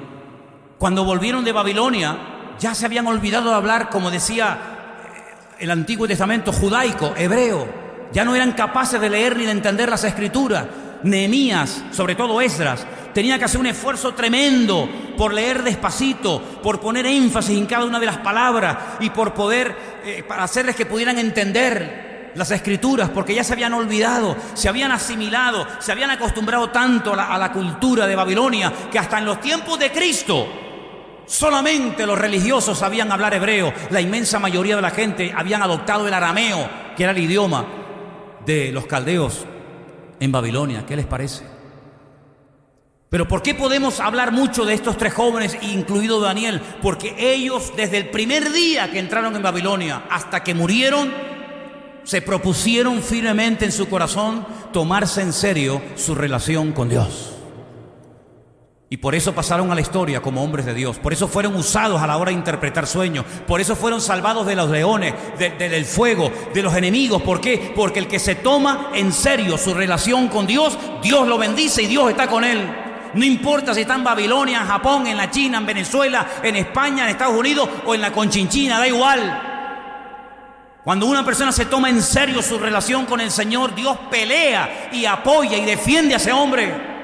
Cuando volvieron de Babilonia, ya se habían olvidado de hablar, como decía el Antiguo Testamento, judaico, hebreo. Ya no eran capaces de leer ni de entender las Escrituras. Nehemías, sobre todo Esdras, tenía que hacer un esfuerzo tremendo por leer despacito, por poner énfasis en cada una de las palabras y por poder, para hacerles que pudieran entender las Escrituras, porque ya se habían olvidado, se habían asimilado, se habían acostumbrado tanto a la cultura de Babilonia, que hasta en los tiempos de Cristo solamente los religiosos sabían hablar hebreo. La inmensa mayoría de la gente habían adoptado el arameo, que era el idioma de los caldeos en Babilonia. ¿Qué les parece? Pero ¿por qué podemos hablar mucho de estos 3 jóvenes, incluido Daniel? Porque ellos, desde el primer día que entraron en Babilonia hasta que murieron, se propusieron firmemente en su corazón tomarse en serio su relación con Dios. Y por eso pasaron a la historia como hombres de Dios. Por eso fueron usados a la hora de interpretar sueños. Por eso fueron salvados de los leones, del fuego, de los enemigos. ¿Por qué? Porque el que se toma en serio su relación con Dios, Dios lo bendice y Dios está con él. No importa si está en Babilonia, en Japón, en la China, en Venezuela, en España, en Estados Unidos o en la Conchinchina, da igual. Cuando una persona se toma en serio su relación con el Señor, Dios pelea y apoya y defiende a ese hombre.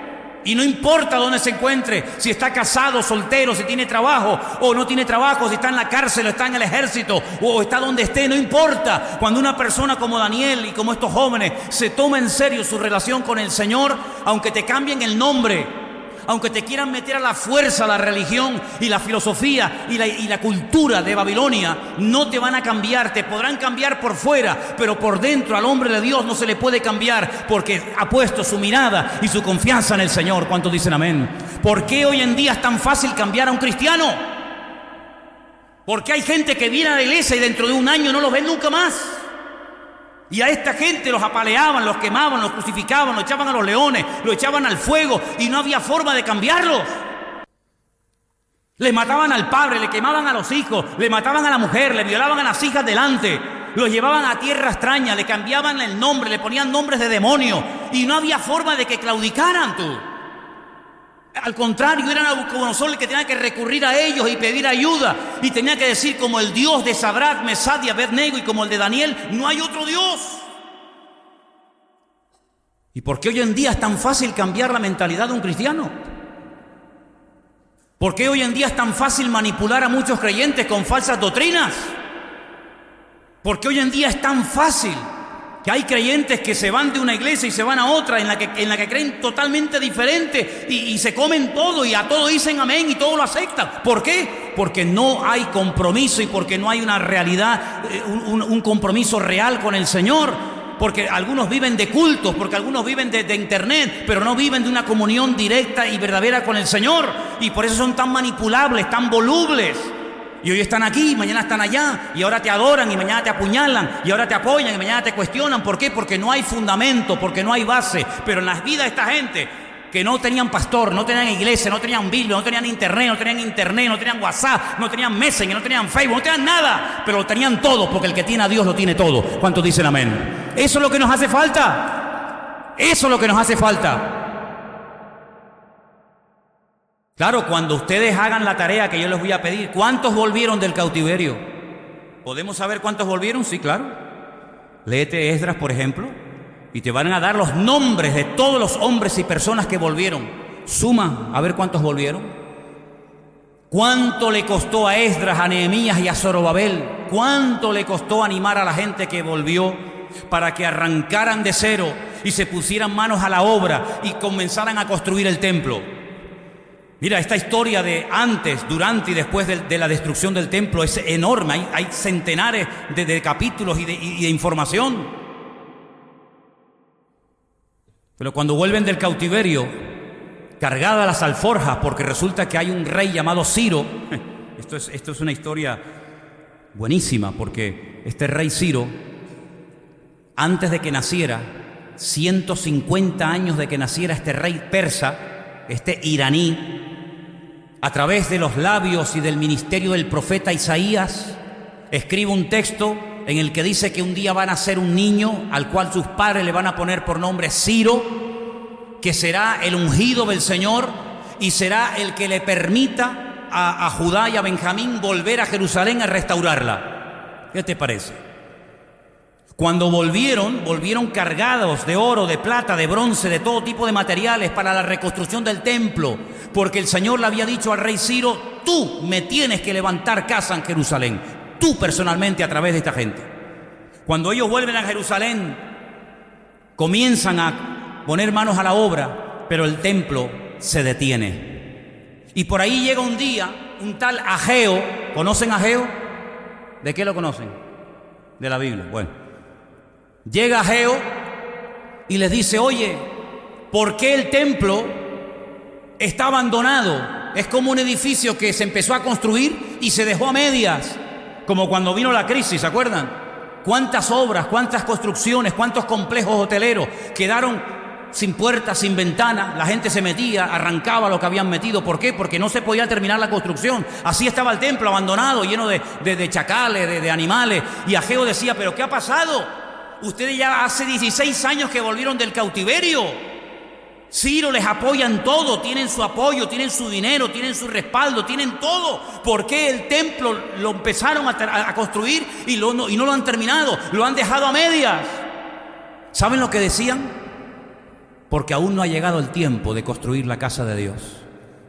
Y no importa dónde se encuentre, si está casado, soltero, si tiene trabajo o no tiene trabajo, si está en la cárcel o está en el ejército o está donde esté, no importa. Cuando una persona como Daniel y como estos jóvenes se toma en serio su relación con el Señor, aunque te cambien el nombre, aunque te quieran meter a la fuerza la religión y la filosofía y la cultura de Babilonia, no te van a cambiar. Te podrán cambiar por fuera, pero por dentro al hombre de Dios no se le puede cambiar, porque ha puesto su mirada y su confianza en el Señor. ¿Cuántos dicen amén? ¿Por qué hoy en día es tan fácil cambiar a un cristiano? Porque hay gente que viene a la iglesia y dentro de un año no los ven nunca más. Y a esta gente los apaleaban, los quemaban, los crucificaban, los echaban a los leones, los echaban al fuego y no había forma de cambiarlos. Les mataban al padre, le quemaban a los hijos, le mataban a la mujer, le violaban a las hijas delante, los llevaban a tierra extraña, le cambiaban el nombre, le ponían nombres de demonio y no había forma de que claudicaran tú. Al contrario, era Nabucodonosor el que tenía que recurrir a ellos y pedir ayuda. Y tenía que decir, como el Dios de Sadrach, Mesach y Abednego y como el de Daniel, no hay otro Dios. ¿Y por qué hoy en día es tan fácil cambiar la mentalidad de un cristiano? ¿Por qué hoy en día es tan fácil manipular a muchos creyentes con falsas doctrinas? ¿Por qué hoy en día es tan fácil que hay creyentes que se van de una iglesia y se van a otra en la que creen totalmente diferente y se comen todo y a todo dicen amén y todo lo aceptan? ¿Por qué? Porque no hay compromiso y porque no hay una realidad, un compromiso real con el Señor. Porque algunos viven de cultos, porque algunos viven de internet, pero no viven de una comunión directa y verdadera con el Señor. Y por eso son tan manipulables, tan volubles. Y hoy están aquí, mañana están allá, y ahora te adoran y mañana te apuñalan, y ahora te apoyan y mañana te cuestionan. ¿Por qué? Porque no hay fundamento, porque no hay base. Pero en las vidas de esta gente que no tenían pastor, no tenían iglesia, no tenían Biblia, no tenían internet, no tenían WhatsApp, no tenían Messenger, no tenían Facebook, no tenían nada, pero lo tenían todo, porque el que tiene a Dios lo tiene todo. ¿Cuántos dicen amén? Eso es lo que nos hace falta. Eso es lo que nos hace falta. Claro, cuando ustedes hagan la tarea que yo les voy a pedir, ¿cuántos volvieron del cautiverio? ¿Podemos saber cuántos volvieron? Sí, claro. Léete Esdras, por ejemplo, y te van a dar los nombres de todos los hombres y personas que volvieron. Suma, a ver cuántos volvieron. ¿Cuánto le costó a Esdras, a Nehemías y a Zorobabel? ¿Cuánto le costó animar a la gente que volvió para que arrancaran de cero y se pusieran manos a la obra y comenzaran a construir el templo? Mira, esta historia de antes, durante y después de la destrucción del templo es enorme. Hay centenares de capítulos y de información. Pero cuando vuelven del cautiverio, cargadas las alforjas, porque resulta que hay un rey llamado Ciro. Esto es una historia buenísima, porque este rey Ciro, antes de que naciera, 150 años de que naciera este rey persa, este iraní, a través de los labios y del ministerio del profeta Isaías, escribe un texto en el que dice que un día va a nacer un niño al cual sus padres le van a poner por nombre Ciro, que será el ungido del Señor y será el que le permita a Judá y a Benjamín volver a Jerusalén a restaurarla. ¿Qué te parece? Cuando volvieron cargados de oro, de plata, de bronce, de todo tipo de materiales para la reconstrucción del templo, porque el Señor le había dicho al rey Ciro: tú me tienes que levantar casa en Jerusalén, tú personalmente, a través de esta gente. Cuando ellos vuelven a Jerusalén, comienzan a poner manos a la obra, pero el templo se detiene. Y por ahí llega un día un tal Ageo. ¿Conocen a Ageo? ¿De qué lo conocen? De la Biblia. Bueno, llega Ageo y les dice: oye, ¿por qué el templo está abandonado? Es como un edificio que se empezó a construir y se dejó a medias, como cuando vino la crisis, ¿se acuerdan? ¿Cuántas obras, cuántas construcciones, cuántos complejos hoteleros quedaron sin puertas, sin ventanas? La gente se metía, arrancaba lo que habían metido. ¿Por qué? Porque no se podía terminar la construcción. Así estaba el templo abandonado, lleno de chacales, de animales. Y Ageo decía: ¿pero qué ha pasado? Ustedes ya hace 16 años que volvieron del cautiverio. Ciro les apoya en todo, tienen su apoyo, tienen su dinero, tienen su respaldo, tienen todo. ¿Por qué el templo lo empezaron a construir y no lo han terminado? Lo han dejado a medias. ¿Saben lo que decían? Porque aún no ha llegado el tiempo de construir la casa de Dios.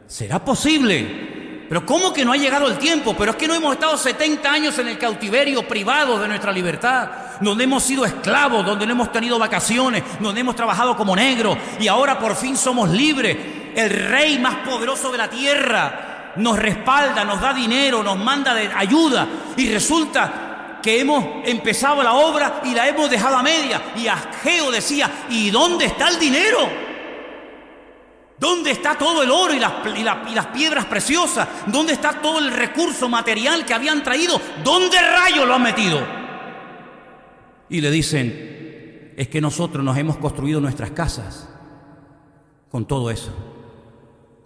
¿Será posible? Pero ¿cómo que no ha llegado el tiempo? Pero es que no hemos estado 70 años en el cautiverio, privados de nuestra libertad, donde hemos sido esclavos, donde no hemos tenido vacaciones, donde hemos trabajado como negros, y ahora por fin somos libres. El rey más poderoso de la tierra nos respalda, nos da dinero, nos manda ayuda, y resulta que hemos empezado la obra y la hemos dejado a media. Y Ageo decía: ¿y dónde está el dinero? ¿Dónde está todo el oro y las piedras preciosas? ¿Dónde está todo el recurso material que habían traído? ¿Dónde rayos lo han metido? Y le dicen: es que nosotros nos hemos construido nuestras casas con todo eso.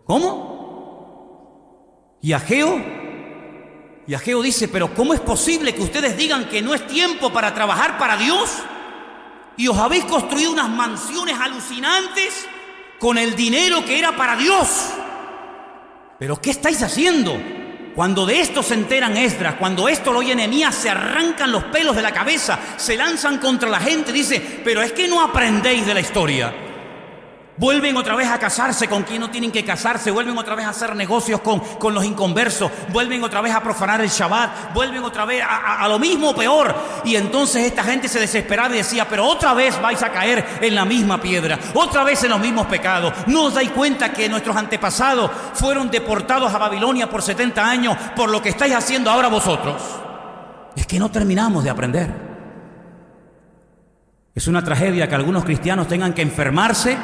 ¿Cómo? Y Ageo dice: pero ¿cómo es posible que ustedes digan que no es tiempo para trabajar para Dios? Y os habéis construido unas mansiones alucinantes con el dinero que era para Dios. ¿Pero qué estáis haciendo? Cuando de esto se enteran Esdras, cuando esto lo oye Nehemías, se arrancan los pelos de la cabeza, se lanzan contra la gente. Dice: pero es que no aprendéis de la historia. Vuelven otra vez a casarse con quien no tienen que casarse, vuelven otra vez a hacer negocios con los inconversos, vuelven otra vez a profanar el Shabbat, vuelven otra vez a lo mismo, peor. Y entonces esta gente se desesperaba y decía, pero otra vez vais a caer en la misma piedra, otra vez en los mismos pecados. ¿No os dais cuenta que nuestros antepasados fueron deportados a Babilonia por 70 años por lo que estáis haciendo ahora vosotros? Es que no terminamos de aprender. Es una tragedia que algunos cristianos tengan que enfermarse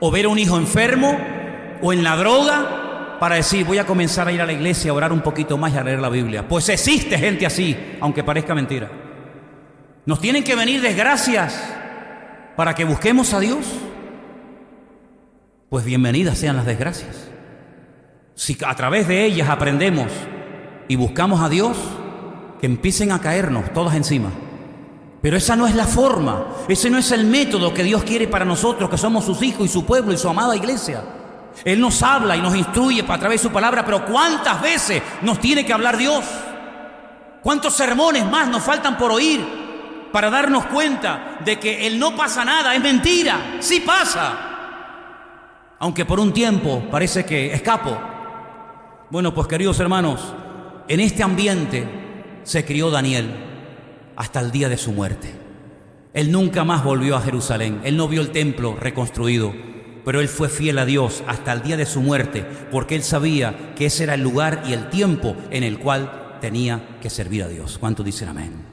o ver a un hijo enfermo o en la droga para decir, voy a comenzar a ir a la iglesia, a orar un poquito más y a leer la Biblia. Pues existe gente así, aunque parezca mentira. ¿Nos tienen que venir desgracias para que busquemos a Dios? Pues bienvenidas sean las desgracias. Si a través de ellas aprendemos y buscamos a Dios, que empiecen a caernos todas encima. Pero esa no es la forma, ese no es el método que Dios quiere para nosotros, que somos sus hijos y su pueblo y su amada iglesia. Él nos habla y nos instruye a través de su palabra, pero ¿cuántas veces nos tiene que hablar Dios? ¿Cuántos sermones más nos faltan por oír para darnos cuenta de que el no pasa nada es mentira? Sí pasa, aunque por un tiempo parece que escapo. Bueno, pues queridos hermanos, en este ambiente se crió Daniel hasta el día de su muerte. Él nunca más volvió a Jerusalén, él no vio el templo reconstruido, pero él fue fiel a Dios hasta el día de su muerte, porque él sabía que ese era el lugar y el tiempo en el cual tenía que servir a Dios. ¿Cuántos dicen amén?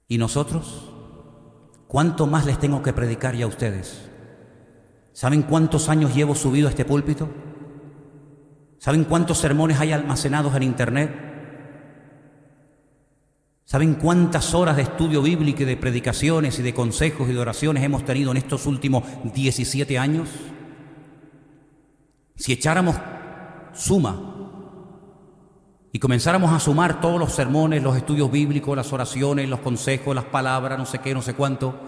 ¿Y nosotros? ¿Cuánto más les tengo que predicar ya a ustedes? ¿Saben cuántos años llevo subido a este púlpito? ¿Saben cuántos sermones hay almacenados en internet? ¿Saben cuántas horas de estudio bíblico y de predicaciones y de consejos y de oraciones hemos tenido en estos últimos 17 años? Si echáramos suma y comenzáramos a sumar todos los sermones, los estudios bíblicos, las oraciones, los consejos, las palabras, no sé qué, no sé cuánto,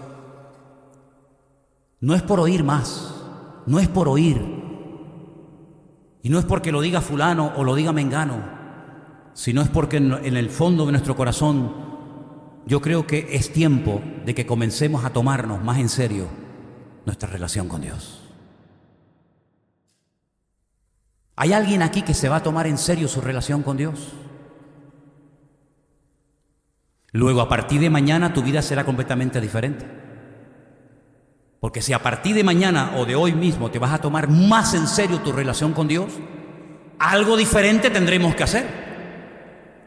no es por oír más, no es por oír, y no es porque lo diga fulano o lo diga mengano, sino es porque en el fondo de nuestro corazón yo creo que es tiempo de que comencemos a tomarnos más en serio nuestra relación con Dios. ¿Hay alguien aquí que se va a tomar en serio su relación con Dios? Luego, a partir de mañana tu vida será completamente diferente. Porque si a partir de mañana o de hoy mismo te vas a tomar más en serio tu relación con Dios, algo diferente tendremos que hacer.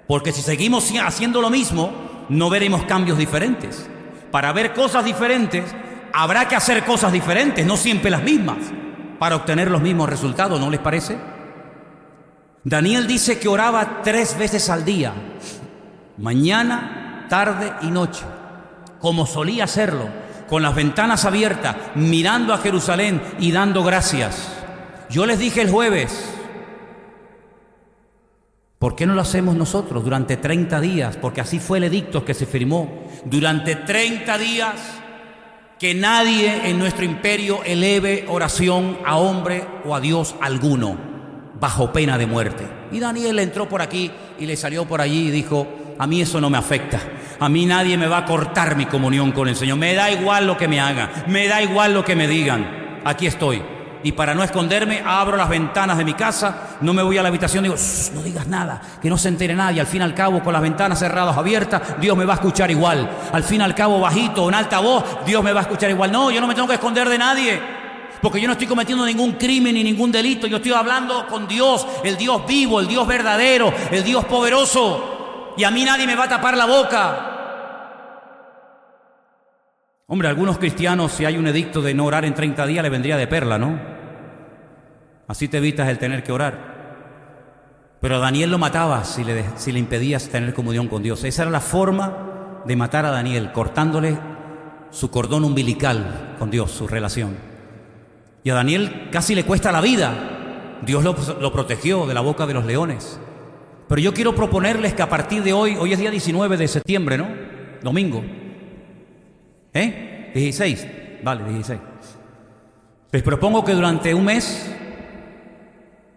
Porque si seguimos haciendo lo mismo, no veremos cambios diferentes. Para ver cosas diferentes, habrá que hacer cosas diferentes, no siempre las mismas, para obtener los mismos resultados, ¿no les parece? Daniel dice que oraba 3 veces al día, mañana, tarde y noche, como solía hacerlo, con las ventanas abiertas, mirando a Jerusalén y dando gracias. Yo les dije el jueves, ¿por qué no lo hacemos nosotros durante 30 días? Porque así fue el edicto que se firmó. Durante 30 días, que nadie en nuestro imperio eleve oración a hombre o a Dios alguno, bajo pena de muerte. Y Daniel entró por aquí y le salió por allí y dijo, a mí eso no me afecta. A mí nadie me va a cortar mi comunión con el Señor. Me da igual lo que me hagan, me da igual lo que me digan. Aquí estoy. Y para no esconderme, abro las ventanas de mi casa, no me voy a la habitación y digo, no digas nada, que no se entere nadie. Al fin y al cabo, con las ventanas cerradas, abiertas, Dios me va a escuchar igual. Al fin y al cabo, bajito o en alta voz, Dios me va a escuchar igual. No, yo no me tengo que esconder de nadie, porque yo no estoy cometiendo ningún crimen ni ningún delito. Yo estoy hablando con Dios, el Dios vivo, el Dios verdadero, el Dios poderoso. Y a mí nadie me va a tapar la boca. Hombre, algunos cristianos, si hay un edicto de no orar en 30 días, le vendría de perla, ¿no? Así te evitas el tener que orar. Pero a Daniel lo matabas si le impedías tener comunión con Dios. Esa era la forma de matar a Daniel, cortándole su cordón umbilical con Dios, su relación. Y a Daniel casi le cuesta la vida. Dios lo protegió de la boca de los leones. Pero yo quiero proponerles que a partir de hoy es día 19 de septiembre, ¿no? Domingo. 16. Vale, 16. Les propongo que durante un mes,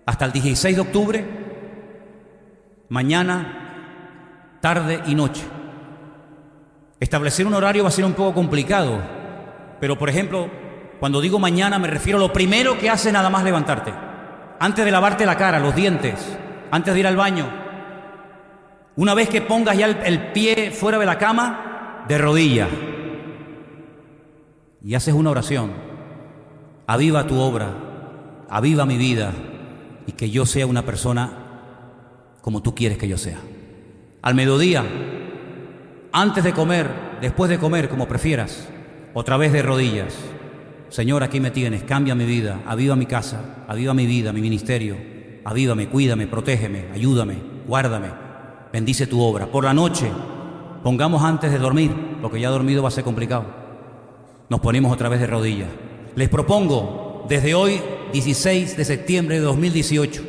hasta el 16 de octubre, mañana, tarde y noche. Establecer un horario va a ser un poco complicado, pero por ejemplo, Cuando digo mañana me refiero a lo primero que haces nada más levantarte. Antes de lavarte la cara, los dientes, antes de ir al baño. Una vez que pongas ya el pie fuera de la cama, de rodillas. Y haces una oración. Aviva tu obra, aviva mi vida y que yo sea una persona como tú quieres que yo sea. Al mediodía, antes de comer, después de comer, como prefieras, otra vez de rodillas. Señor, aquí me tienes, cambia mi vida, aviva mi casa, aviva mi vida, mi ministerio, avívame, cuídame, protégeme, ayúdame, guárdame, bendice tu obra. Por la noche, pongamos antes de dormir, porque ya dormido va a ser complicado. Nos ponemos otra vez de rodillas. Les propongo, desde hoy, 16 de septiembre de 2018,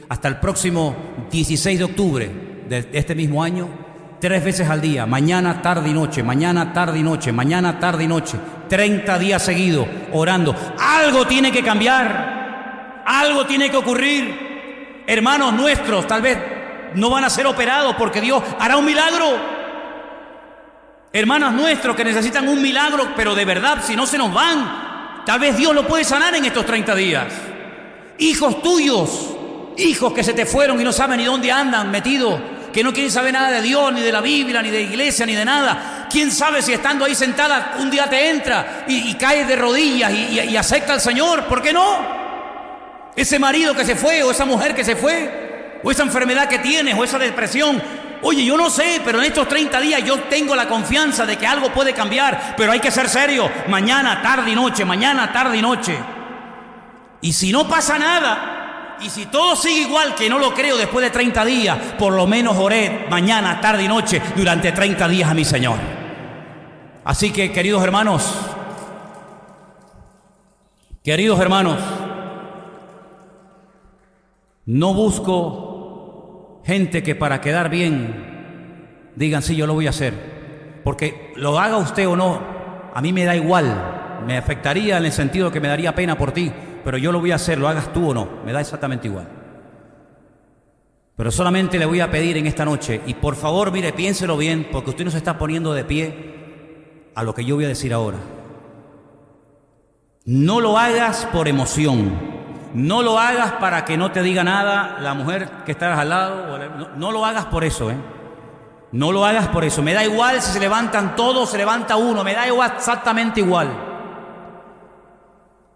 hasta el próximo 16 de octubre de este mismo año, 3 veces al día, mañana, tarde y noche, mañana, tarde y noche, mañana, tarde y noche, 30 días seguidos, orando. Algo tiene que cambiar, algo tiene que ocurrir. Hermanos nuestros, tal vez no van a ser operados porque Dios hará un milagro. Hermanos nuestros que necesitan un milagro, pero de verdad, si no se nos van, tal vez Dios lo puede sanar en estos 30 días. Hijos tuyos, hijos que se te fueron y no saben ni dónde andan metidos, que no quieren saber nada de Dios, ni de la Biblia, ni de iglesia, ni de nada. ¿Quién sabe si estando ahí sentada un día te entra y caes de rodillas y acepta al Señor? ¿Por qué no? Ese marido que se fue, o esa mujer que se fue, o esa enfermedad que tienes, o esa depresión. Oye, yo no sé, pero en estos 30 días yo tengo la confianza de que algo puede cambiar, pero hay que ser serio. Mañana, tarde y noche, mañana, tarde y noche. Y si no pasa nada, y si todo sigue igual, que no lo creo después de 30 días, por lo menos oré mañana, tarde y noche durante 30 días a mi Señor. Así que, queridos hermanos, no busco gente que para quedar bien digan, sí, yo lo voy a hacer. Porque lo haga usted o no, a mí me da igual. Me afectaría en el sentido que me daría pena por ti, pero yo lo voy a hacer, lo hagas tú o no, me da exactamente igual. Pero solamente le voy a pedir en esta noche, y por favor, mire, piénselo bien, porque usted no se está poniendo de pie a lo que yo voy a decir ahora. No lo hagas por emoción, no lo hagas para que no te diga nada la mujer que estás al lado, no lo hagas por eso, No lo hagas por eso. Me da igual si se levantan todos, se levanta uno, me da igual, exactamente igual.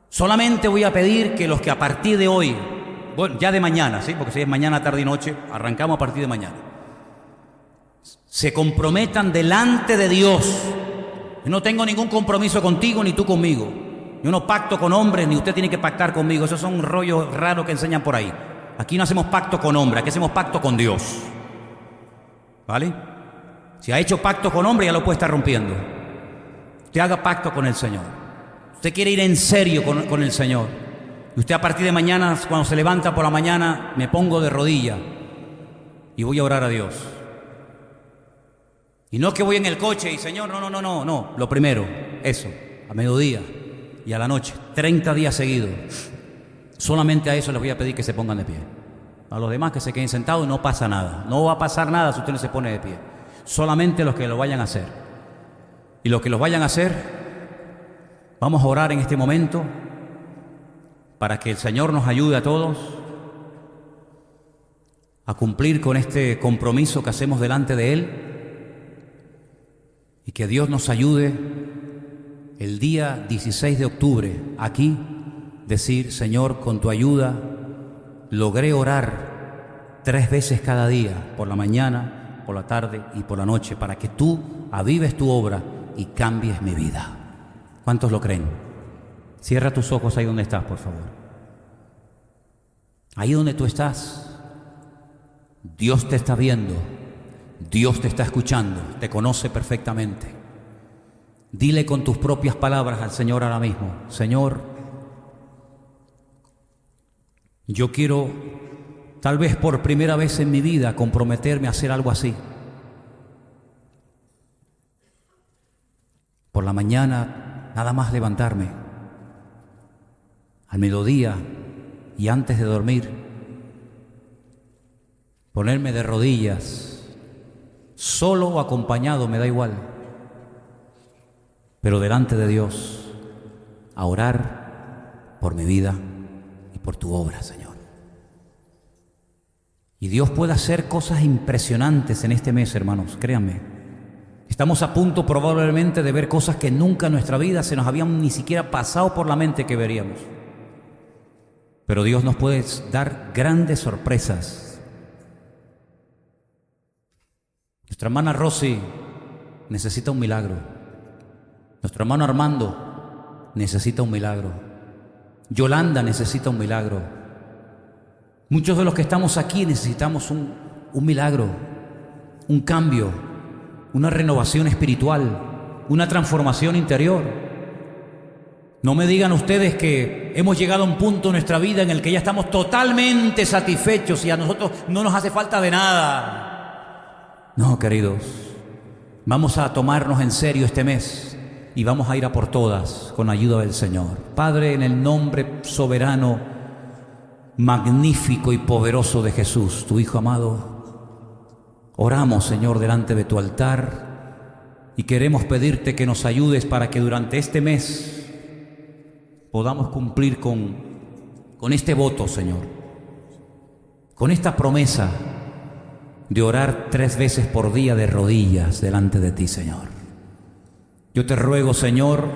Solamente voy a pedir que los que a partir de hoy, bueno, ya de mañana, ¿sí? Porque si es mañana, tarde y noche, arrancamos a partir de mañana, se comprometan delante de Dios. Yo no tengo ningún compromiso contigo ni tú conmigo. Yo no pacto con hombres, ni usted tiene que pactar conmigo. Esos son rollos raros que enseñan por ahí. Aquí no hacemos pacto con hombres, aquí hacemos pacto con Dios. ¿Vale? Si ha hecho pacto con hombre, ya lo puede estar rompiendo. Usted haga pacto con el Señor. Usted quiere ir en serio con el Señor. Y usted a partir de mañana, cuando se levanta por la mañana, me pongo de rodilla y voy a orar a Dios. Y no que voy en el coche y Señor, no. Lo primero, eso, a mediodía y a la noche, 30 días seguidos. Solamente a eso les voy a pedir que se pongan de pie. A los demás que se queden sentados, no pasa nada. No va a pasar nada si usted no se pone de pie. Solamente los que lo vayan a hacer. Y los que lo vayan a hacer, vamos a orar en este momento para que el Señor nos ayude a todos a cumplir con este compromiso que hacemos delante de Él y que Dios nos ayude el día 16 de octubre aquí decir, Señor, con tu ayuda logré orar 3 veces cada día, por la mañana, por la tarde y por la noche, para que tú avives tu obra y cambies mi vida. ¿Cuántos lo creen? Cierra tus ojos ahí donde estás, por favor. Ahí donde tú estás, Dios te está viendo, Dios te está escuchando, te conoce perfectamente. Dile con tus propias palabras al Señor ahora mismo, Señor, yo quiero, tal vez por primera vez en mi vida, comprometerme a hacer algo así. Por la mañana, nada más levantarme, al mediodía y antes de dormir, ponerme de rodillas, solo o acompañado, me da igual, pero delante de Dios, a orar por mi vida y por tu obra, Señor. Y Dios puede hacer cosas impresionantes en este mes, hermanos, créanme. Estamos a punto probablemente de ver cosas que nunca en nuestra vida se nos habían ni siquiera pasado por la mente que veríamos. Pero Dios nos puede dar grandes sorpresas. Nuestra hermana Rosy necesita un milagro. Nuestro hermano Armando necesita un milagro. Yolanda necesita un milagro. Muchos de los que estamos aquí necesitamos un milagro, un cambio, una renovación espiritual, una transformación interior. No me digan ustedes que hemos llegado a un punto en nuestra vida en el que ya estamos totalmente satisfechos y a nosotros no nos hace falta de nada. No, queridos, vamos a tomarnos en serio este mes y vamos a ir a por todas con la ayuda del Señor. Padre, en el nombre soberano, magnífico y poderoso de Jesús, tu Hijo amado, oramos, Señor, delante de tu altar y queremos pedirte que nos ayudes para que durante este mes podamos cumplir con este voto, Señor, con esta promesa de orar 3 veces por día de rodillas delante de ti, Señor. Yo te ruego, Señor,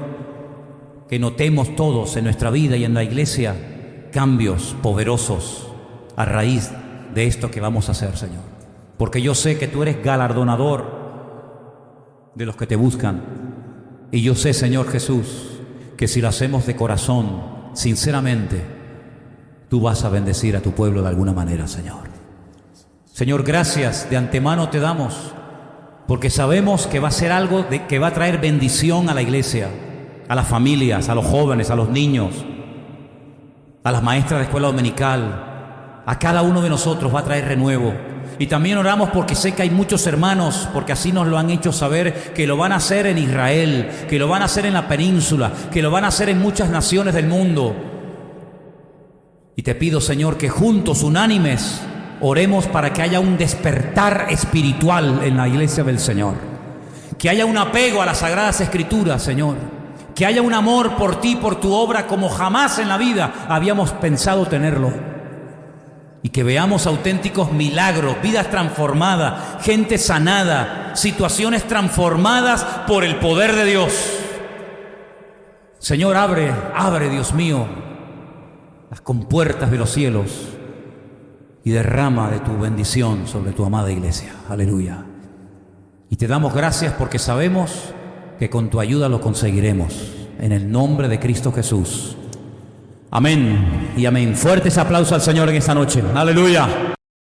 que notemos todos en nuestra vida y en la iglesia cambios poderosos a raíz de esto que vamos a hacer, Señor. Porque yo sé que tú eres galardonador de los que te buscan. Y yo sé, Señor Jesús, que si lo hacemos de corazón, sinceramente, tú vas a bendecir a tu pueblo de alguna manera, Señor. Señor, gracias de antemano te damos, porque sabemos que va a ser algo que va a traer bendición a la iglesia, a las familias, a los jóvenes, a los niños, a las maestras de escuela dominical, a cada uno de nosotros va a traer renuevo. Y también oramos porque sé que hay muchos hermanos, porque así nos lo han hecho saber, que lo van a hacer en Israel, que lo van a hacer en la península, que lo van a hacer en muchas naciones del mundo. Y te pido, Señor, que juntos, unánimes, oremos para que haya un despertar espiritual en la iglesia del Señor, que haya un apego a las Sagradas Escrituras, Señor, que haya un amor por ti, por tu obra, como jamás en la vida habíamos pensado tenerlo. Y que veamos auténticos milagros, vidas transformadas, gente sanada, situaciones transformadas por el poder de Dios. Señor, abre, Dios mío, las compuertas de los cielos y derrama de tu bendición sobre tu amada iglesia. Aleluya. Y te damos gracias porque sabemos que con tu ayuda lo conseguiremos. En el nombre de Cristo Jesús. Amén y amén. Fuertes aplausos al Señor en esta noche. Aleluya.